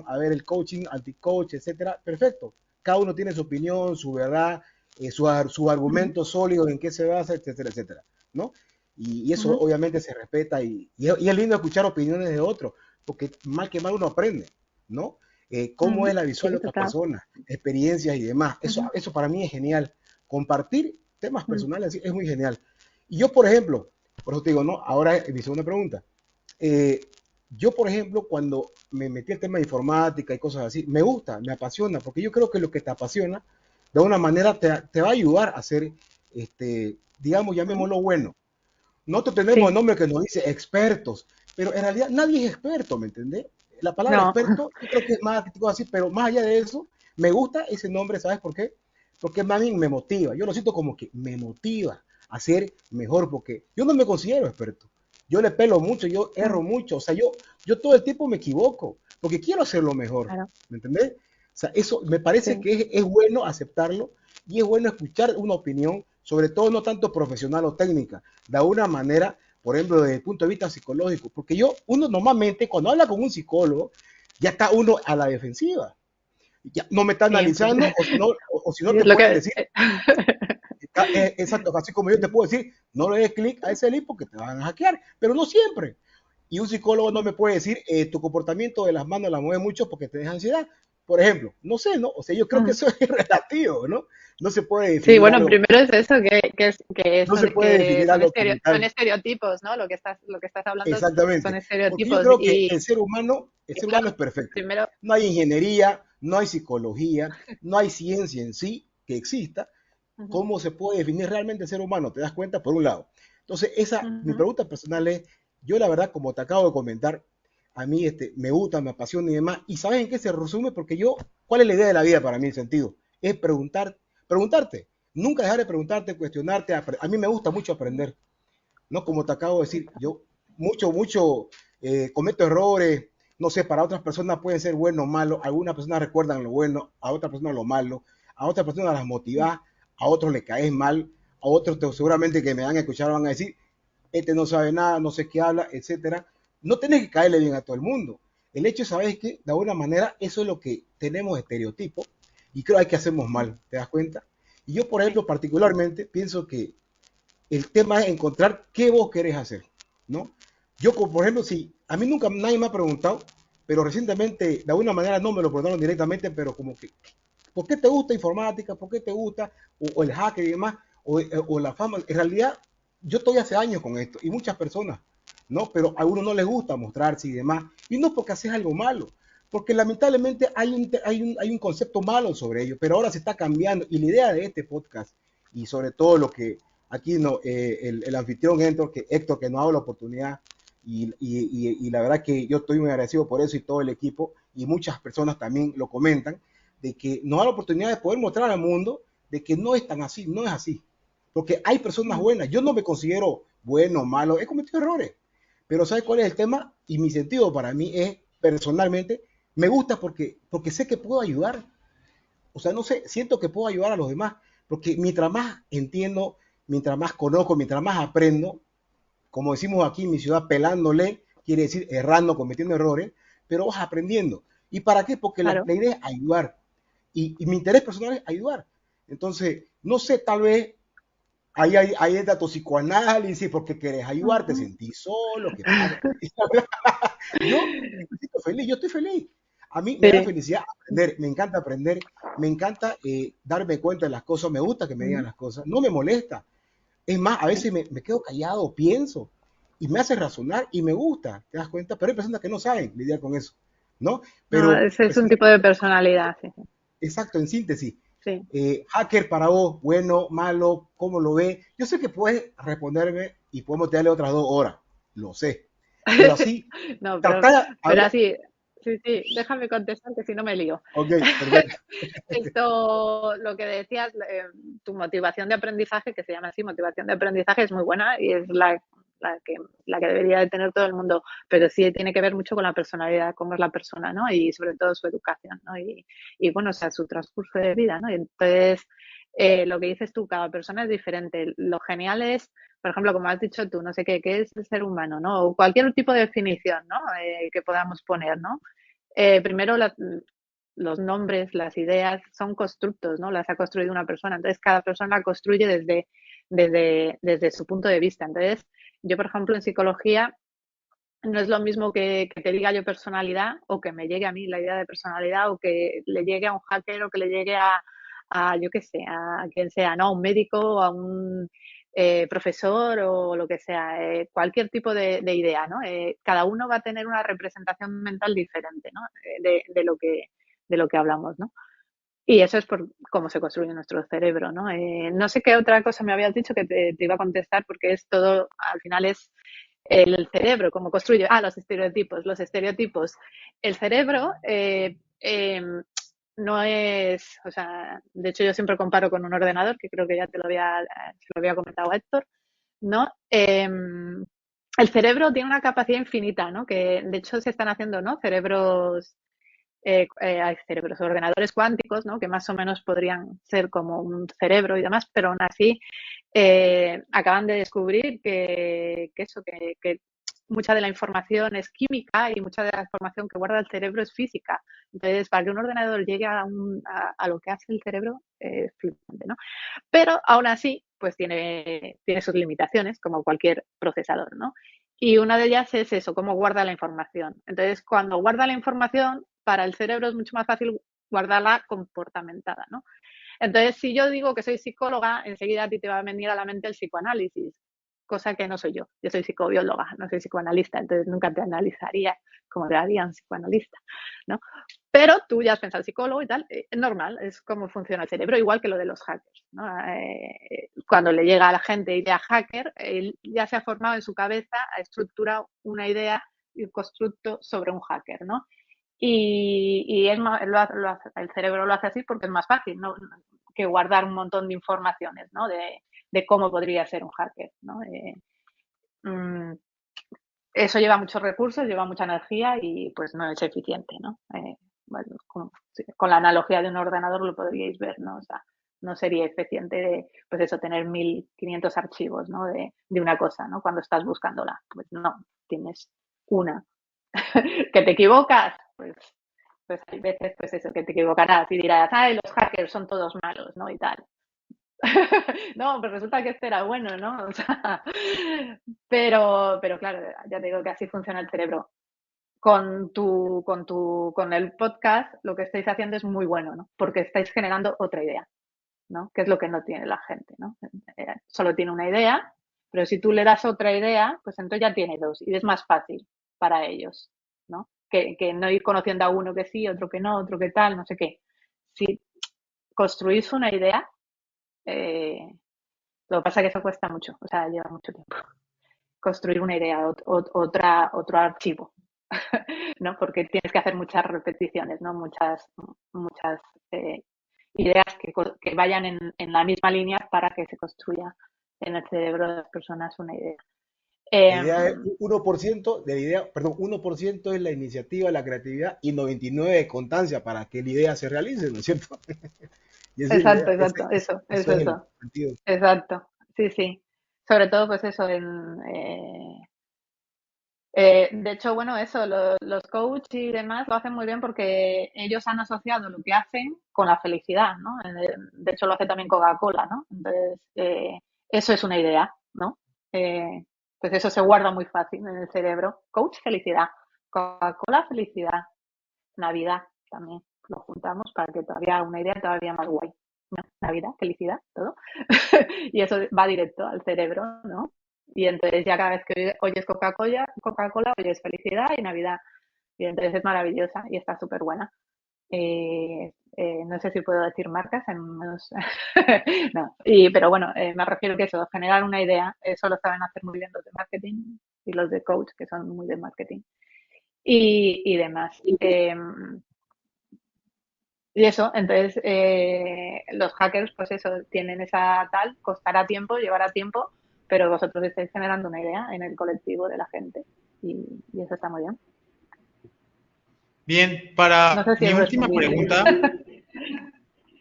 Speaker 5: a ver, el coaching, anti-coach, etcétera, perfecto. Cada uno tiene su opinión, su verdad, sus
Speaker 4: Ujú,
Speaker 5: argumentos sólidos, en qué se basa, etcétera, etcétera, ¿no? Y eso
Speaker 4: ujú,
Speaker 5: obviamente se respeta y es lindo escuchar opiniones de otros, porque mal que mal uno aprende, ¿no? Cómo es
Speaker 4: ujú.
Speaker 5: la visual de
Speaker 4: Sí,
Speaker 5: otras
Speaker 4: total.
Speaker 5: personas, experiencias y demás.
Speaker 4: Ujú,
Speaker 5: Eso para mí es genial. Compartir temas
Speaker 4: mm,
Speaker 5: personales así es muy genial. Y yo, por ejemplo, por eso te digo, ¿no? Ahora es mi segunda pregunta. Eh, yo, por ejemplo, cuando me metí al tema de informática y cosas así, me gusta, me apasiona, porque yo creo que lo que te apasiona, de alguna manera, te va a ayudar a ser, digamos,
Speaker 4: mm.
Speaker 5: llamémoslo bueno. Nosotros tenemos el
Speaker 4: Sí,
Speaker 5: nombre que nos dice expertos, pero en realidad nadie es experto, ¿me entendés? La palabra
Speaker 4: no.
Speaker 5: experto, yo creo que es más crítico así, pero más allá de eso, me gusta ese nombre, ¿sabes por qué? Porque más bien me motiva, yo lo siento como que me motiva a ser mejor, porque yo no me considero experto, yo le pelo mucho, yo erro
Speaker 4: Mm,
Speaker 5: mucho, o sea, yo todo el tiempo me equivoco, porque quiero hacerlo mejor,
Speaker 4: claro,
Speaker 5: ¿me entendés? O sea, eso me parece
Speaker 4: sí.
Speaker 5: que es bueno aceptarlo y es bueno escuchar una opinión, sobre todo no tanto profesional o técnica, de una manera, por ejemplo, desde el punto de vista psicológico, porque uno normalmente cuando habla con un psicólogo, ya está uno a la defensiva, ya no me está
Speaker 4: Sí, pues,
Speaker 5: analizando, o si no
Speaker 4: sí,
Speaker 5: te
Speaker 4: es lo
Speaker 5: pueden
Speaker 4: que...
Speaker 5: decir, exacto, así como yo te puedo decir, no le des clic a ese link porque te van a hackear, pero no siempre. Y un psicólogo no me puede decir, tu comportamiento de las manos la mueve mucho porque te deja ansiedad. Por ejemplo, no sé, ¿no? O sea, yo creo que eso es relativo, ¿no? No se puede
Speaker 4: Sí,
Speaker 5: definir
Speaker 4: bueno,
Speaker 5: algo,
Speaker 4: primero es eso,
Speaker 5: no se puede
Speaker 4: que
Speaker 5: definir algo como
Speaker 4: son
Speaker 5: tal.
Speaker 4: estereotipos, ¿no? Lo que estás hablando son
Speaker 5: Exactamente, porque yo
Speaker 4: estereotipos
Speaker 5: creo que
Speaker 4: y
Speaker 5: el ser humano
Speaker 4: claro,
Speaker 5: es perfecto.
Speaker 4: primero,
Speaker 5: No hay ingeniería, no hay psicología, no hay ciencia en sí que exista.
Speaker 4: ujú,
Speaker 5: ¿Cómo se puede definir realmente el ser humano? ¿Te das cuenta? Por un lado. Entonces, mi
Speaker 4: ujú,
Speaker 5: pregunta personal es, yo la verdad, como te acabo de comentar, a mí me gusta, me apasiona y demás. ¿Y sabes en qué se resume? Porque ¿cuál es la idea de la vida para mí, el sentido? Es preguntarte. Nunca dejar de preguntarte, cuestionarte. A mí me gusta mucho aprender. ¿No? Como te acabo de decir, yo mucho cometo errores, no sé, para otras personas pueden ser buenos o malos, algunas personas recuerdan lo bueno, a otras personas lo malo, a otras personas las motivas, a otros les caes mal, a otros seguramente que me van a escuchar van a decir, este no sabe nada, no sé qué habla, etcétera. No tenés que caerle bien a todo el mundo. El hecho, ¿sabes que de alguna manera, eso es lo que tenemos estereotipos y creo que hacemos mal, ¿te das cuenta? Y yo, por
Speaker 4: sí,
Speaker 5: ejemplo, particularmente, pienso que el tema es encontrar qué vos querés hacer, ¿no? Yo, por ejemplo, si a mí nunca nadie me ha preguntado, pero recientemente, de alguna manera no me lo preguntaron directamente, pero como que, ¿por qué te gusta informática? ¿Por qué te gusta? O el hacker y demás, o la fama. En realidad, yo estoy hace años con esto y muchas personas, ¿no? Pero a uno no les gusta mostrarse y demás. Y no porque haces algo malo, porque lamentablemente hay un concepto malo sobre ello, pero ahora se está cambiando. Y la idea de este podcast, y sobre todo lo que aquí no, el anfitrión Héctor, que nos ha dado la oportunidad, y la verdad que yo estoy muy agradecido por eso y todo el equipo, y muchas personas también lo comentan, de que nos da la oportunidad de poder mostrar al mundo de que no es tan así, no es así. Porque hay personas
Speaker 4: mm,
Speaker 5: buenas, yo no me considero bueno o malo, he cometido errores, pero ¿sabes cuál es el tema? Y mi sentido para mí es, personalmente, me gusta porque sé que puedo ayudar. O sea, no sé, siento que puedo ayudar a los demás, porque mientras más entiendo, mientras más conozco, mientras más aprendo, como decimos aquí en mi ciudad, pelándole, quiere decir errando, cometiendo errores, pero vas aprendiendo. ¿Y para qué? Porque
Speaker 4: claro.
Speaker 5: la idea es ayudar. Y mi interés personal es ayudar. Entonces, no sé, tal vez ahí entra tu psicoanálisis porque querés ayudar, te
Speaker 4: Ujú.
Speaker 5: sentís solo, ¿qué pasa? Yo me siento feliz, yo estoy feliz. A mí me da
Speaker 4: Sí.
Speaker 5: felicidad aprender, me encanta darme cuenta de las cosas, me gusta que me digan
Speaker 4: Ujú,
Speaker 5: las cosas, no me molesta. Es más, a
Speaker 4: sí.
Speaker 5: veces me quedo callado, pienso y me hace razonar y me gusta, ¿te das cuenta? Pero hay personas que no saben lidiar con eso, ¿no?
Speaker 4: No,
Speaker 5: Pero,
Speaker 4: ese es un tipo de personalidad, sí, sí.
Speaker 5: exacto, en síntesis,
Speaker 4: Sí.
Speaker 5: hacker para vos, bueno, malo, ¿cómo lo ve? Yo sé que puedes responderme y podemos darle otras 2 horas, lo sé, pero así,
Speaker 4: No,
Speaker 5: tratar,
Speaker 4: pero
Speaker 5: hablar,
Speaker 4: así, sí, sí, déjame contestar que si no me lío.
Speaker 5: ok, perfecto,
Speaker 4: Esto, lo que decías, tu motivación de aprendizaje, que se llama así, motivación de aprendizaje, es muy buena y es la que, la que debería de tener todo el mundo, pero sí tiene que ver mucho con la personalidad, cómo es la persona, ¿no? Y sobre todo su educación, ¿no? Y bueno, o sea, su transcurso de vida, ¿no? Y entonces, lo que dices tú, cada persona es diferente. Lo genial es, por ejemplo, como has dicho tú, no sé qué es el ser humano, ¿no? O cualquier tipo de definición, ¿no? Que podamos poner, ¿no? Primero, los nombres, las ideas son constructos, ¿no? Las ha construido una persona. Entonces, cada persona la construye desde su punto de vista. Entonces, yo, por ejemplo, en psicología, no es lo mismo que te diga yo personalidad o que me llegue a mí la idea de personalidad o que le llegue a un hacker o que le llegue a yo qué sé, a quien sea, ¿no? A un médico o a un profesor o lo que sea, cualquier tipo de idea, ¿no? Cada uno va a tener una representación mental diferente, ¿no? De lo que hablamos, ¿no? Y eso es por cómo se construye nuestro cerebro, ¿no? No sé qué otra cosa me habías dicho que te iba a contestar porque es todo, al final es el cerebro, cómo construye. Ah, los estereotipos. Los estereotipos. El cerebro no es, o sea, de hecho yo siempre comparo con un ordenador, que creo que ya se lo había comentado Héctor, ¿no? El cerebro tiene una capacidad infinita, ¿no? Que de hecho se están haciendo, ¿no? Hay cerebros, ordenadores cuánticos, ¿no? Que más o menos podrían ser como un cerebro y demás, pero aún así acaban de descubrir que mucha de la información es química y mucha de la información que guarda el cerebro es física. Entonces, para que un ordenador llegue a lo que hace el cerebro, es flipante, ¿no? Pero aún así, pues tiene sus limitaciones, como cualquier procesador, ¿no? Y una de ellas es eso, cómo guarda la información. Entonces, cuando guarda la información, para el cerebro es mucho más fácil guardarla comportamentada, ¿no? Entonces, si yo digo que soy psicóloga, enseguida a ti te va a venir a la mente el psicoanálisis, cosa que no soy yo. Yo soy psicobióloga, no soy psicoanalista, entonces nunca te analizaría como te haría un psicoanalista, ¿no? Pero tú ya has pensado psicólogo y tal, es normal, es cómo funciona el cerebro, igual que lo de los hackers, ¿no? Cuando le llega a la gente idea hacker, él ya se ha formado en su cabeza, ha estructurado una idea y un constructo sobre un hacker, ¿no? Y es más, el cerebro lo hace así porque es más fácil, ¿no? Que guardar un montón de informaciones, ¿no? De cómo podría ser un hacker, ¿no? Eso lleva muchos recursos, lleva mucha energía y pues no es eficiente, ¿no? Bueno, con la analogía de un ordenador lo podríais ver, ¿no? O sea, no sería eficiente de, pues eso, tener 1500 archivos, ¿no? De una cosa, ¿no? Cuando estás buscándola. Pues no, tienes una. ¿Que te equivocas? Pues hay veces, pues eso, que te equivocarás y dirás, ay, los hackers son todos malos, ¿no? Y tal. No, pues resulta que este era bueno, ¿no? O sea, pero claro, ya te digo que así funciona el cerebro. Con el podcast, lo que estáis haciendo es muy bueno, ¿no? Porque estáis generando otra idea, ¿no? Que es lo que no tiene la gente, ¿no? Solo tiene una idea, pero si tú le das otra idea, pues entonces ya tiene dos y es más fácil para ellos, ¿no? Que no ir conociendo a uno que sí, otro que no, otro que tal, no sé qué. Si construís una idea, lo que pasa es que eso cuesta mucho, o sea, lleva mucho tiempo. Construir una idea, otro archivo, ¿no? Porque tienes que hacer muchas repeticiones, ¿no? Muchas ideas que vayan en la misma línea para que se construya en el cerebro de las personas una idea.
Speaker 5: La idea es 1% de la idea, perdón, 1% es la iniciativa, la creatividad y 99% de constancia para que la idea se realice, ¿no es cierto? Y esa es la idea.
Speaker 4: Exacto, eso
Speaker 5: es
Speaker 4: es
Speaker 5: el
Speaker 4: eso.
Speaker 5: sentido.
Speaker 4: Exacto, sí. Sobre todo, pues eso, de hecho, bueno, eso, los coaches y demás lo hacen muy bien porque ellos han asociado lo que hacen con la felicidad, ¿no? De hecho, lo hace también Coca-Cola, ¿no? Entonces, eso es una idea, ¿no? Pues eso se guarda muy fácil en el cerebro. Coach, felicidad. Coca-Cola, felicidad. Navidad también lo juntamos para que todavía una idea todavía más guay, ¿no? Navidad, felicidad, todo. Y eso va directo al cerebro, ¿no? Y entonces ya cada vez que oyes Coca-Cola, oyes felicidad y Navidad. Y entonces es maravillosa y está súper buena. No sé si puedo decir marcas no. Pero bueno, me refiero que eso, generar una idea, eso lo saben hacer muy bien los de marketing y los de coach, que son muy de marketing y demás. Y eso, entonces los hackers, pues eso, tienen esa tal, costará tiempo, llevará tiempo, pero vosotros estáis generando una idea en el colectivo de la gente y eso está muy bien.
Speaker 2: Bien,
Speaker 4: No
Speaker 2: para
Speaker 4: sé si
Speaker 2: mi
Speaker 4: es
Speaker 2: última
Speaker 4: respondible.
Speaker 2: pregunta,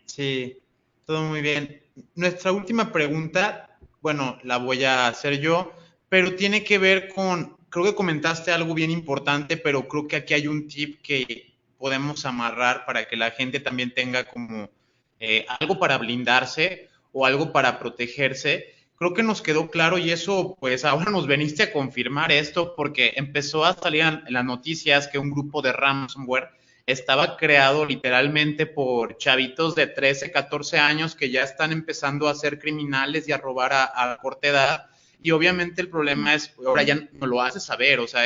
Speaker 2: sí, todo muy bien. Nuestra última pregunta, bueno, la voy a hacer yo, pero tiene que ver con, creo que comentaste algo bien importante, pero creo que aquí hay un tip que podemos amarrar para que la gente también tenga como algo para blindarse o algo para protegerse. Creo que nos quedó claro y eso, pues ahora nos veniste a confirmar esto porque empezó a salir en las noticias que un grupo de ransomware estaba creado literalmente por chavitos de 13, 14 años que ya están empezando a ser criminales y a robar a corta edad. Y obviamente el problema es, ahora ya no lo haces saber, o sea,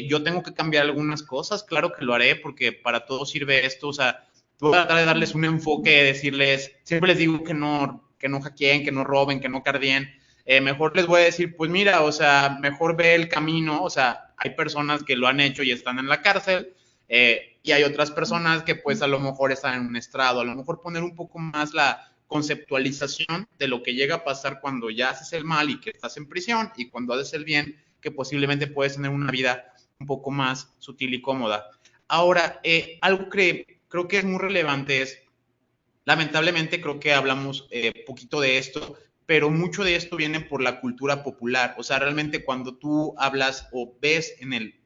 Speaker 2: yo tengo que cambiar algunas cosas, claro que lo haré porque para todo sirve esto, o sea, voy a tratar de darles un enfoque, decirles, siempre les digo que no hackeen, que no roben, que no cardien. Mejor les voy a decir, pues mira, o sea, mejor ve el camino, o sea, hay personas que lo han hecho y están en la cárcel, y hay otras personas que pues a lo mejor están en un estrado, a lo mejor poner un poco más la conceptualización de lo que llega a pasar cuando ya haces el mal y que estás en prisión y cuando haces el bien, que posiblemente puedes tener una vida un poco más sutil y cómoda. Ahora, algo que creo que es muy relevante es, lamentablemente creo que hablamos poquito de esto, pero mucho de esto viene por la cultura popular. O sea, realmente cuando tú hablas o ves en el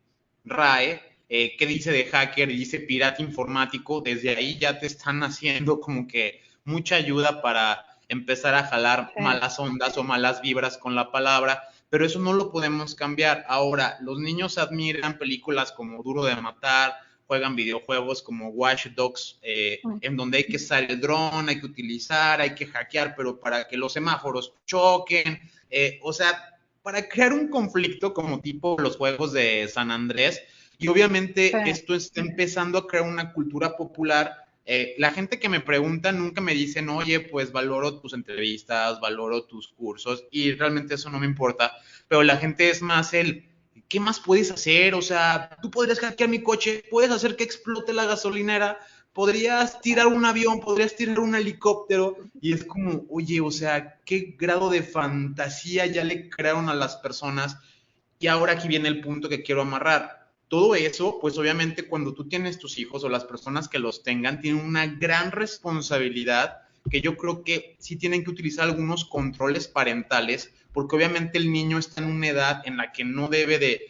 Speaker 2: RAE qué dice de hacker y dice pirata informático, desde ahí ya te están haciendo como que mucha ayuda para empezar a jalar malas ondas o malas vibras con la palabra, pero eso no lo podemos cambiar. Ahora, los niños admiran películas como Duro de Matar, juegan videojuegos como Watch Dogs, en donde hay que usar el dron, hay que utilizar, hay que hackear, pero para que los semáforos choquen, o sea, para crear un conflicto como tipo los juegos de San Andrés, y obviamente
Speaker 4: Sí.
Speaker 2: esto está empezando a crear una cultura popular. La gente que me pregunta nunca me dicen, oye, pues valoro tus entrevistas, valoro tus cursos, y realmente eso no me importa, pero la gente es más ¿qué más puedes hacer? O sea, tú podrías hackear mi coche, puedes hacer que explote la gasolinera, podrías tirar un avión, podrías tirar un helicóptero, y es como, oye, o sea, qué grado de fantasía ya le crearon a las personas. Y ahora aquí viene el punto que quiero amarrar. Todo eso, pues obviamente cuando tú tienes tus hijos o las personas que los tengan, tienen una gran responsabilidad, que yo creo que sí tienen que utilizar algunos controles parentales, porque obviamente el niño está en una edad en la que no debe de,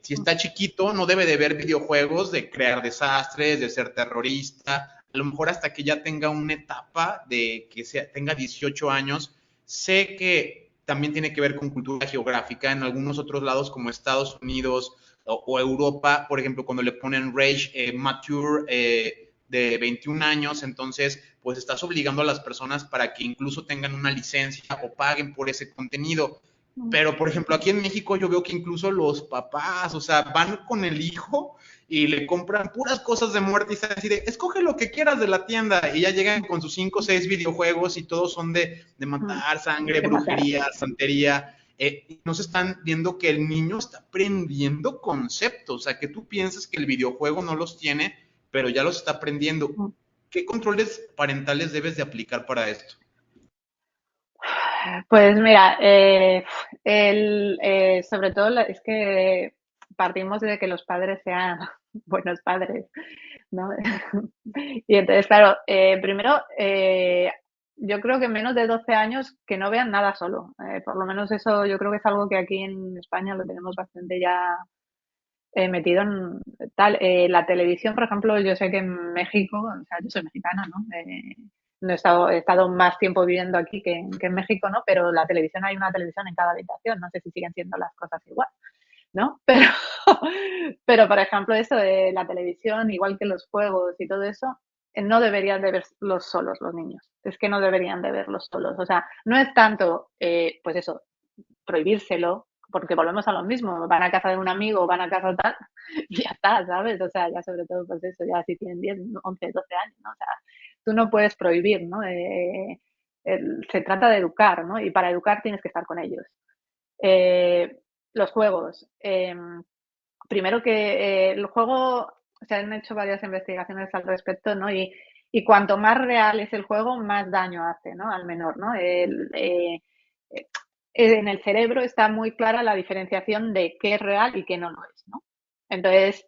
Speaker 2: si está chiquito, no debe de ver videojuegos, de crear desastres, de ser terrorista, a lo mejor hasta que ya tenga una etapa de que tenga 18 años. Sé que también tiene que ver con cultura geográfica. En algunos otros lados como Estados Unidos o Europa, por ejemplo, cuando le ponen Rage Mature de 21 años, entonces pues estás obligando a las personas para que incluso tengan una licencia o paguen por ese contenido. Pero, por ejemplo, aquí en México yo veo que incluso los papás, o sea, van con el hijo y le compran puras cosas de muerte y se así de, escoge lo que quieras de la tienda, y ya llegan con sus 5 o 6 videojuegos y todos son de matar, sangre,
Speaker 4: De matar.
Speaker 2: brujería, santería. No se están viendo que el niño está aprendiendo conceptos, o sea, que tú piensas que el videojuego no los tiene, pero ya los está aprendiendo. ¿Qué controles parentales debes de aplicar para esto?
Speaker 4: Pues mira, sobre todo es que partimos de que los padres sean buenos padres, ¿no? Y entonces, claro, primero, yo creo que menos de 12 años que no vean nada solo. Por lo menos eso yo creo que es algo que aquí en España lo tenemos bastante ya metido en tal. La televisión, por ejemplo, yo sé que en México, o sea, yo soy mexicana, ¿no? No he estado más tiempo viviendo aquí que en México, ¿no? Pero la televisión, hay una televisión en cada habitación, no sé si siguen siendo las cosas igual, ¿no? Pero por ejemplo, esto de la televisión, igual que los juegos y todo eso, no deberían de verlos solos los niños. Es que no deberían de verlos solos. O sea, no es tanto, pues eso, prohibírselo, porque volvemos a lo mismo, van a casa de un amigo, van a casa tal, y ya está, ¿sabes? O sea, ya sobre todo, pues eso, ya si tienen 10, 11, 12 años, ¿no? O sea, tú no puedes prohibir, ¿no? Se trata de educar, ¿no? Y para educar tienes que estar con ellos. Eh, los juegos. Primero que el juego, se han hecho varias investigaciones al respecto, ¿no? Y cuanto más real es el juego, más daño hace, ¿no? Al menor, ¿no? En el cerebro está muy clara la diferenciación de qué es real y qué no lo es, ¿no? Entonces,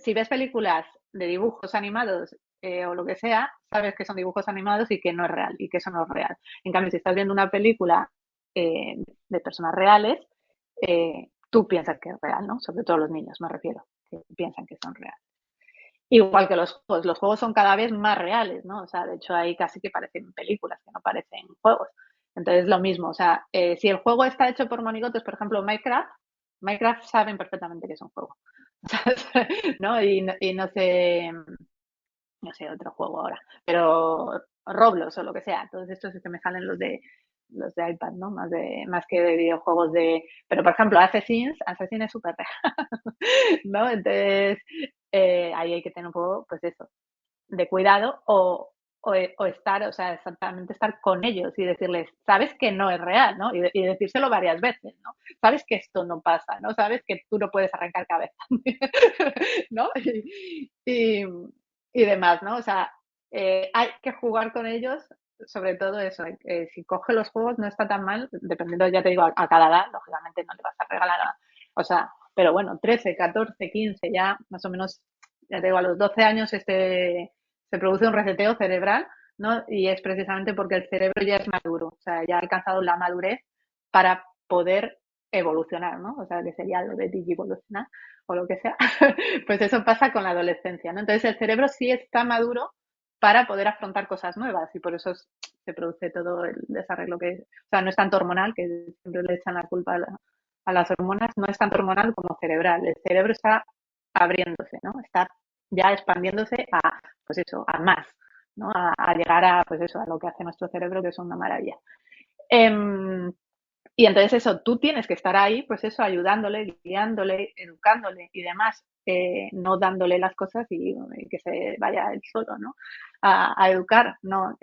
Speaker 4: si ves películas de dibujos animados o lo que sea, sabes que son dibujos animados y que no es real y que eso no es real. En cambio, si estás viendo una película de personas reales, tú piensas que es real, ¿no? Sobre todo los niños, me refiero, que piensan que son reales. Igual que los juegos son cada vez más reales, ¿no? O sea, de hecho ahí casi que parecen películas, que no parecen juegos. Entonces lo mismo, o sea, si el juego está hecho por monigotes, por ejemplo, Minecraft saben perfectamente que es un juego, ¿no? Y no sé otro juego ahora, pero Roblox o lo que sea, todos estos es que me salen los de iPad, ¿no? Más que de videojuegos pero por ejemplo, Assassin es súper real, ¿no? Entonces, ahí hay que tener un poco, pues eso, de cuidado o estar, o sea, exactamente estar con ellos y decirles, sabes que no es real, ¿no? Y decírselo varias veces, ¿no? Sabes que esto no pasa, ¿no? Sabes que tú no puedes arrancar cabeza, ¿no? Y, y demás, ¿no? O sea, hay que jugar con ellos, sobre todo eso. Si coge los juegos no está tan mal, dependiendo, ya te digo, a cada edad, lógicamente no le vas a regalar, o sea, pero bueno, 13, 14, 15, ya más o menos, ya te digo, a los 12 años se produce un reseteo cerebral, ¿no? Y es precisamente porque el cerebro ya es maduro, o sea, ya ha alcanzado la madurez para poder evolucionar, ¿no? O sea, que sería lo de digivolucionar o lo que sea. Pues eso pasa con la adolescencia, ¿no? Entonces el cerebro sí está maduro para poder afrontar cosas nuevas y por eso se produce todo el desarreglo o sea, no es tanto hormonal, que siempre le echan la culpa a las hormonas, no es tanto hormonal como cerebral. El cerebro está abriéndose, ¿no? Está ya expandiéndose a, pues eso, a más, ¿no? A llegar a, pues eso, a lo que hace nuestro cerebro, que es una maravilla. Y entonces eso, tú tienes que estar ahí, pues eso, ayudándole, guiándole, educándole y demás, no dándole las cosas y que se vaya él solo, ¿no? A educar, ¿no?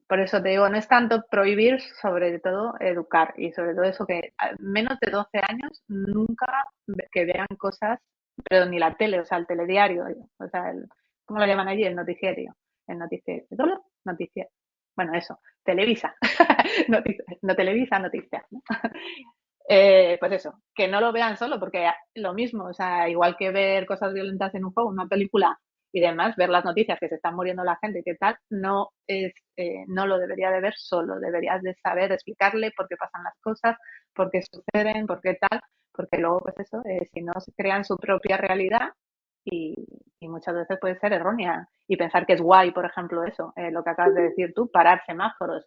Speaker 4: Por eso te digo, no es tanto prohibir, sobre todo educar. Y sobre todo eso que a menos de 12 años nunca que vean cosas, pero ni la tele, o sea, el telediario, o sea, ¿cómo lo llaman allí? El noticiario. El noticiario. Noticiario. Bueno, eso, Televisa. No Televisa, noticias, ¿no? Pues eso, que no lo vean solo, porque lo mismo, o sea, igual que ver cosas violentas en un juego, una película y demás, ver las noticias que se están muriendo la gente y qué tal, no lo debería de ver solo, deberías de saber explicarle por qué pasan las cosas, por qué suceden, por qué tal, porque luego, pues eso, si no se crean su propia realidad y muchas veces puede ser errónea y pensar que es guay, por ejemplo, eso, lo que acabas de decir tú, parar semáforos.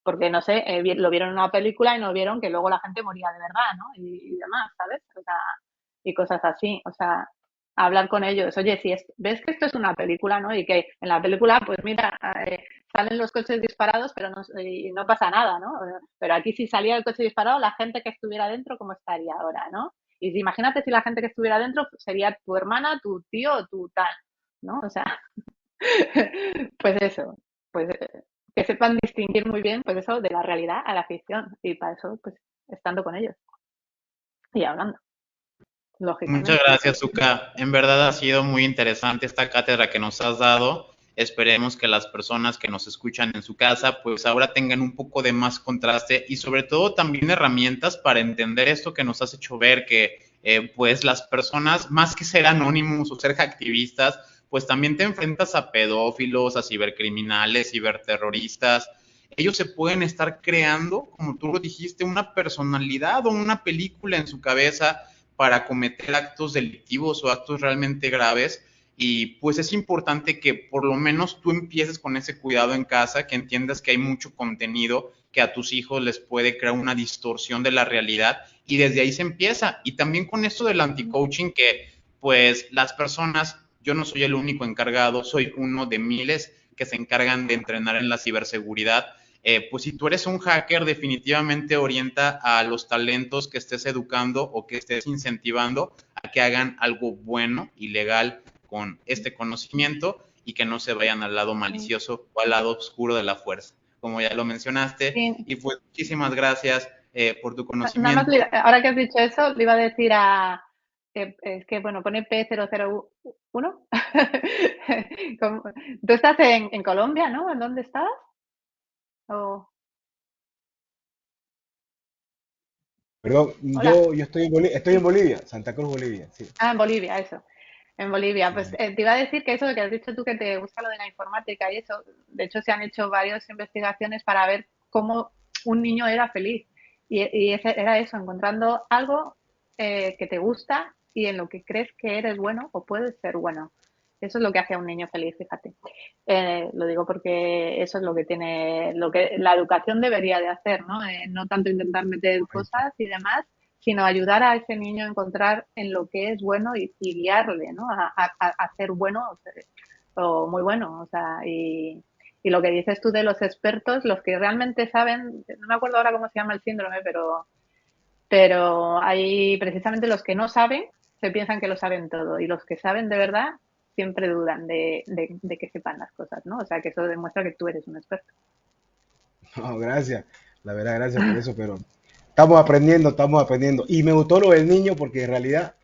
Speaker 4: Porque, no sé, lo vieron en una película y no vieron que luego la gente moría de verdad, ¿no? Y demás, ¿sabes? O sea, y cosas así. O sea, hablar con ellos. Oye, si ves que esto es una película, ¿no? Y que en la película, pues mira, salen los coches disparados, pero y no pasa nada, ¿no? Pero aquí si salía el coche disparado, la gente que estuviera dentro, ¿cómo estaría ahora, no? Y imagínate si la gente que estuviera dentro sería tu hermana, tu tío o tu tal, ¿no? O sea, pues eso. Pues que sepan distinguir muy bien, pues eso, de la realidad a la ficción. Y para eso, pues, estando con ellos y hablando, lógicamente.
Speaker 2: Muchas gracias, Zuka. En verdad ha sido muy interesante esta cátedra que nos has dado. Esperemos que las personas que nos escuchan en su casa, pues ahora tengan un poco de más contraste y sobre todo también herramientas para entender esto que nos has hecho ver, que pues las personas, más que ser anónimos o ser activistas, pues también te enfrentas a pedófilos, a cibercriminales, ciberterroristas. Ellos se pueden estar creando, como tú lo dijiste, una personalidad o una película en su cabeza para cometer actos delictivos o actos realmente graves. Y pues es importante que por lo menos tú empieces con ese cuidado en casa, que entiendas que hay mucho contenido que a tus hijos les puede crear una distorsión de la realidad y desde ahí se empieza. Y también con esto del anti-coaching, que pues las personas, yo no soy el único encargado, soy uno de miles que se encargan de entrenar en la ciberseguridad. Pues si tú eres un hacker, definitivamente orienta a los talentos que estés educando o que estés incentivando a que hagan algo bueno y legal con este conocimiento y que no se vayan al lado malicioso o al lado oscuro de la fuerza, como ya lo mencionaste.
Speaker 4: Sí.
Speaker 2: Y pues muchísimas gracias por tu conocimiento.
Speaker 4: Nada más, ahora que has dicho eso, le iba a decir es que, bueno, pone P001. Tú estás en Colombia, ¿no? ¿En dónde estás? Oh.
Speaker 5: Perdón, yo estoy en Bolivia, Santa Cruz, Bolivia, sí.
Speaker 4: En Bolivia, eso. En Bolivia. Pues te iba a decir que eso de que has dicho tú que te gusta lo de la informática y eso, de hecho se han hecho varias investigaciones para ver cómo un niño era feliz. Y era eso, encontrando algo que te gusta y en lo que crees que eres bueno o puedes ser bueno. Eso es lo que hace a un niño feliz, fíjate. Lo digo porque eso es lo que la educación debería de hacer, ¿no? No tanto intentar meter cosas y demás, sino ayudar a ese niño a encontrar en lo que es bueno y guiarle, ¿no? A ser bueno o muy bueno, o sea, y lo que dices tú de los expertos, los que realmente saben, no me acuerdo ahora cómo se llama el síndrome, pero hay precisamente los que no saben, se piensan que lo saben todo, y los que saben de verdad siempre dudan de que sepan las cosas, ¿no? O sea, que eso demuestra que tú eres un experto.
Speaker 5: No, gracias, la verdad, gracias por eso, pero estamos aprendiendo. Y me gustó lo del niño porque en realidad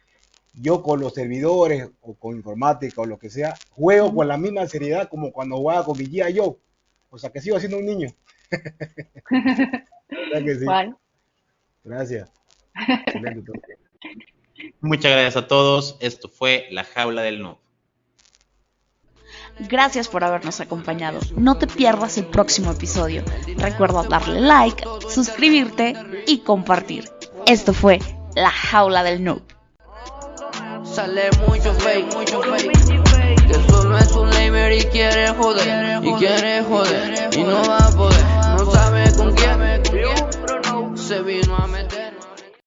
Speaker 5: yo con los servidores o con informática o lo que sea, juego con la misma seriedad como cuando jugaba con mi G.I. Joe. O sea que sigo siendo un niño. ¿Verdad que sí?
Speaker 4: Guay.
Speaker 5: Gracias. Excelente todo.
Speaker 2: Muchas gracias a todos. Esto fue La Jaula del Noob.
Speaker 1: Gracias por habernos acompañado. No te pierdas el próximo episodio. Recuerda darle like, suscribirte y compartir. Esto fue La Jaula del Noob.
Speaker 7: Sale mucho fake, que solo es un lamer y quiere joder, y no va a poder, no sabe con quién, se vino a meter.